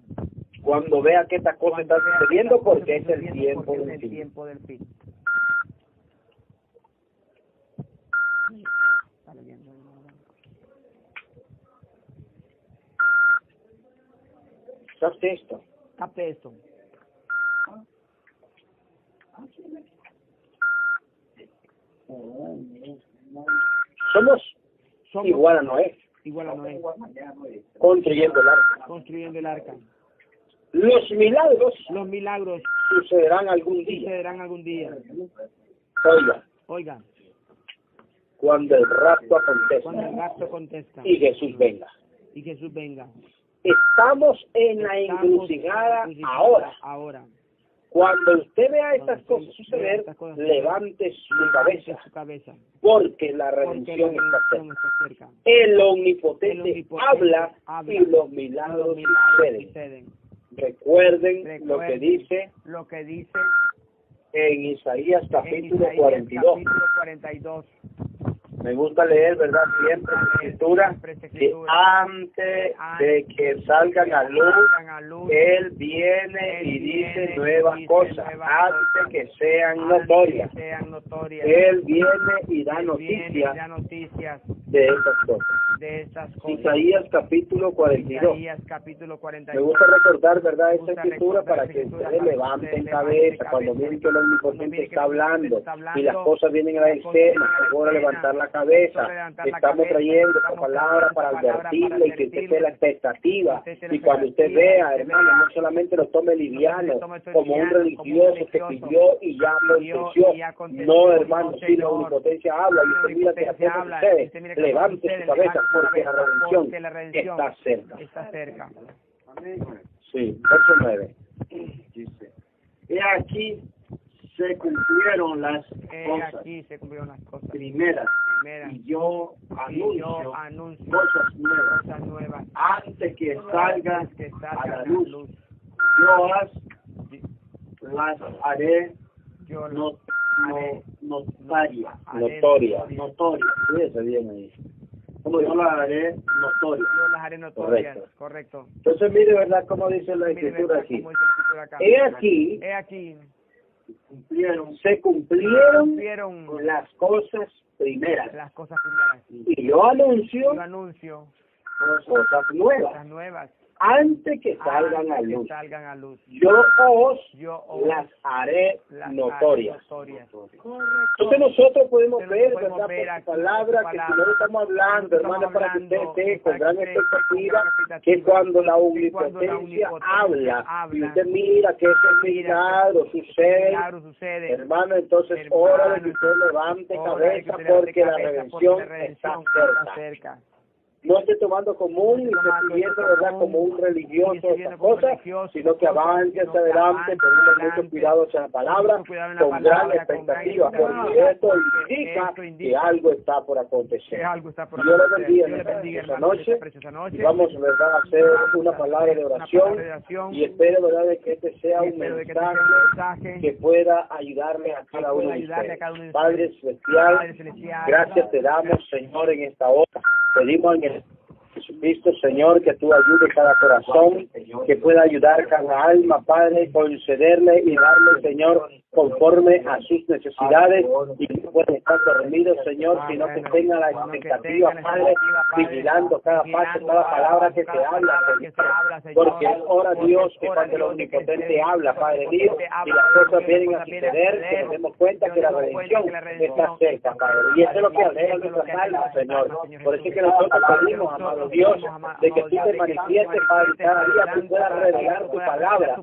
Cuando vea que estas cosas están sucediendo, porque es el tiempo del fin. Capte esto. Somos igual a Noé. Construyendo el arca. Los milagros sucederán algún día. Oiga. Cuando el rapto acontezca. Y Jesús venga. Estamos en la encrucijada ahora. Cuando usted vea estas cosas suceder, levante su cabeza, porque la redención está cerca. El omnipotente habla y los milagros suceden. Recuerden lo que dice en Isaías capítulo 42. Me gusta leer, ¿verdad? Siempre la escritura, que antes de que salgan a luz, Él viene y dice nuevas cosas, antes que sean notorias. Él viene y da noticias de esas cosas. Isaías capítulo 42. Me gusta recordar, ¿verdad?, esta escritura para que ustedes levanten cabeza cuando miren que el Omnipotente está hablando y las cosas vienen a la escena. Ahora levantar la cabeza. Estamos trayendo esta palabra para advertirle y que usted tenga la expectativa. Y cuando usted vea, hermano, no solamente lo tome liviano, como un religioso que pidió y ya lo entendió. No, hermano, si la omnipotencia habla y usted mira que la cosa sucede, levante su cabeza porque la redención está cerca. Sí, verso 9. Dice, he aquí se cumplieron las cosas primeras, y yo anuncio cosas nuevas antes que salga a la luz. Yo las haré notorias. Fíjese bien ahí. Como yo las haré notorias. Correcto. Entonces mire, ¿verdad?, cómo dice la escritura aquí. He aquí se cumplieron las cosas primeras. Y yo anuncio cosas nuevas. Antes que salgan a luz. Yo os las haré notorias. Entonces nosotros podemos ver, ¿verdad?, por su palabra, que si no estamos hablando, hermano, para que usted esté con gran expectativa, que cuando la omnipotencia habla, y usted mira que ese milagro sucede, hermano, entonces hora de que usted levante cabeza porque la redención está cerca. No esté tomando común y esté viviendo, ¿verdad?, como un religioso estas cosas, sino que avance hacia adelante, teniendo mucho cuidado hacia la palabra, con gran expectativa, porque esto indica que algo está por acontecer. Dios le bendiga esta noche, y vamos, ¿verdad?, a hacer una palabra de oración, y espero, ¿verdad?, de que este sea un mensaje que pueda ayudarle a cada uno de ustedes. Padre Celestial, gracias te damos, Señor, en esta hora. Pedimos en el Jesucristo, Señor, que tú ayudes cada corazón, que pueda ayudar cada alma, Padre, concederle y darle, Señor, conforme a sus necesidades, y que puedan estar dormidos, Señor, sino que tengan la expectativa, Padre, vigilando cada paso, cada palabra que te habla, Señor. Porque es hora, Dios, que cuando el Omnipotente habla, Padre mío, y las cosas vienen a suceder, que nos demos cuenta que la redención está cerca, Padre. Y eso es lo que alegra nuestras almas, Señor. Por eso es que nosotros pedimos, amado Dios, de que tú te manifiestes, Padre, cada día tú puedas revelar tu palabra.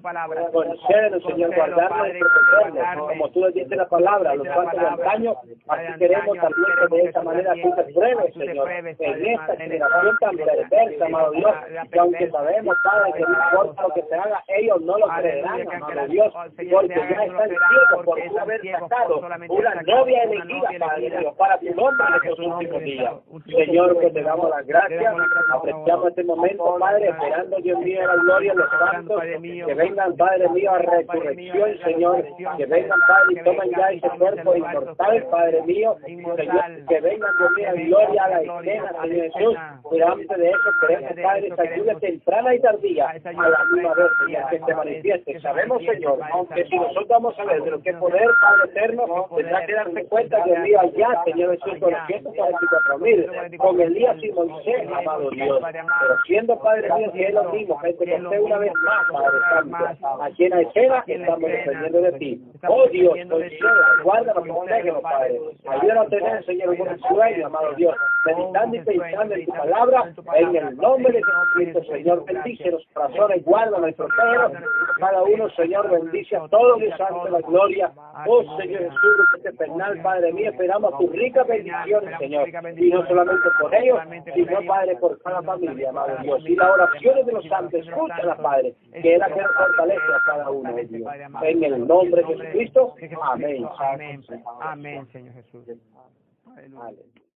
Concédenos, Señor, guardarnos y protegernos. Como tú le dices la palabra, los santos de antaño, así queremos también que de esa manera tú te pruebes, Señor, en esta generación tan perversa, amado Dios, que aunque sabemos, Padre, que no importa lo que se haga, ellos no lo creerán, amado Dios, porque ya están ciegos por tú haber sacado una novia elegida, Padre Dios, para tu nombre en estos últimos días. Señor, que te damos las gracias, apreciamos este momento, Padre, esperando, Dios mío, la gloria de los santos, que vengan, Padre mío, a resurrección, Señor, que vengan, Padre, y tomen ya ese cuerpo inmortal, Padre mío, Señor, que vengan, Dios mío, en gloria a la escena, Señor Jesús, pero antes de eso queremos, Padre, esa ayuda temprana y tardía, a la misma vez, Señor, que se manifieste. Sabemos, Señor, aunque si nosotros vamos a ver de lo que poder, Padre eterno, tendrá que darse cuenta que el día allá, Señor Jesús, con los 144,000, con Elías y Moisés, amado Dios, pero siendo, Padre mío, que es lo mismo, que te conté una vez más, Padre Santo, aquí en la escena estamos dependiendo de ti. Oh Dios, guárdanos, protégenos, Padre. Ayúdanos a tener, Señor, un buen sueño, amado Dios, meditando y pensando en tu palabra, en el nombre de Jesucristo, Señor. Bendice los corazones, guárdanos y protégenos. Cada uno, Señor, bendice a todos los santos de la gloria. Oh Señor Jesús, este penal, Padre mío, esperamos tus ricas bendiciones, Señor. Y no solamente por ellos, sino, Padre, por cada familia, amado Dios. Y las oraciones de los santos, escúchalas, Padre, que es la que nos fortalece a cada uno de Dios. En el nombre de Jesucristo. Amén. Amén, Señor Jesús. Aleluya.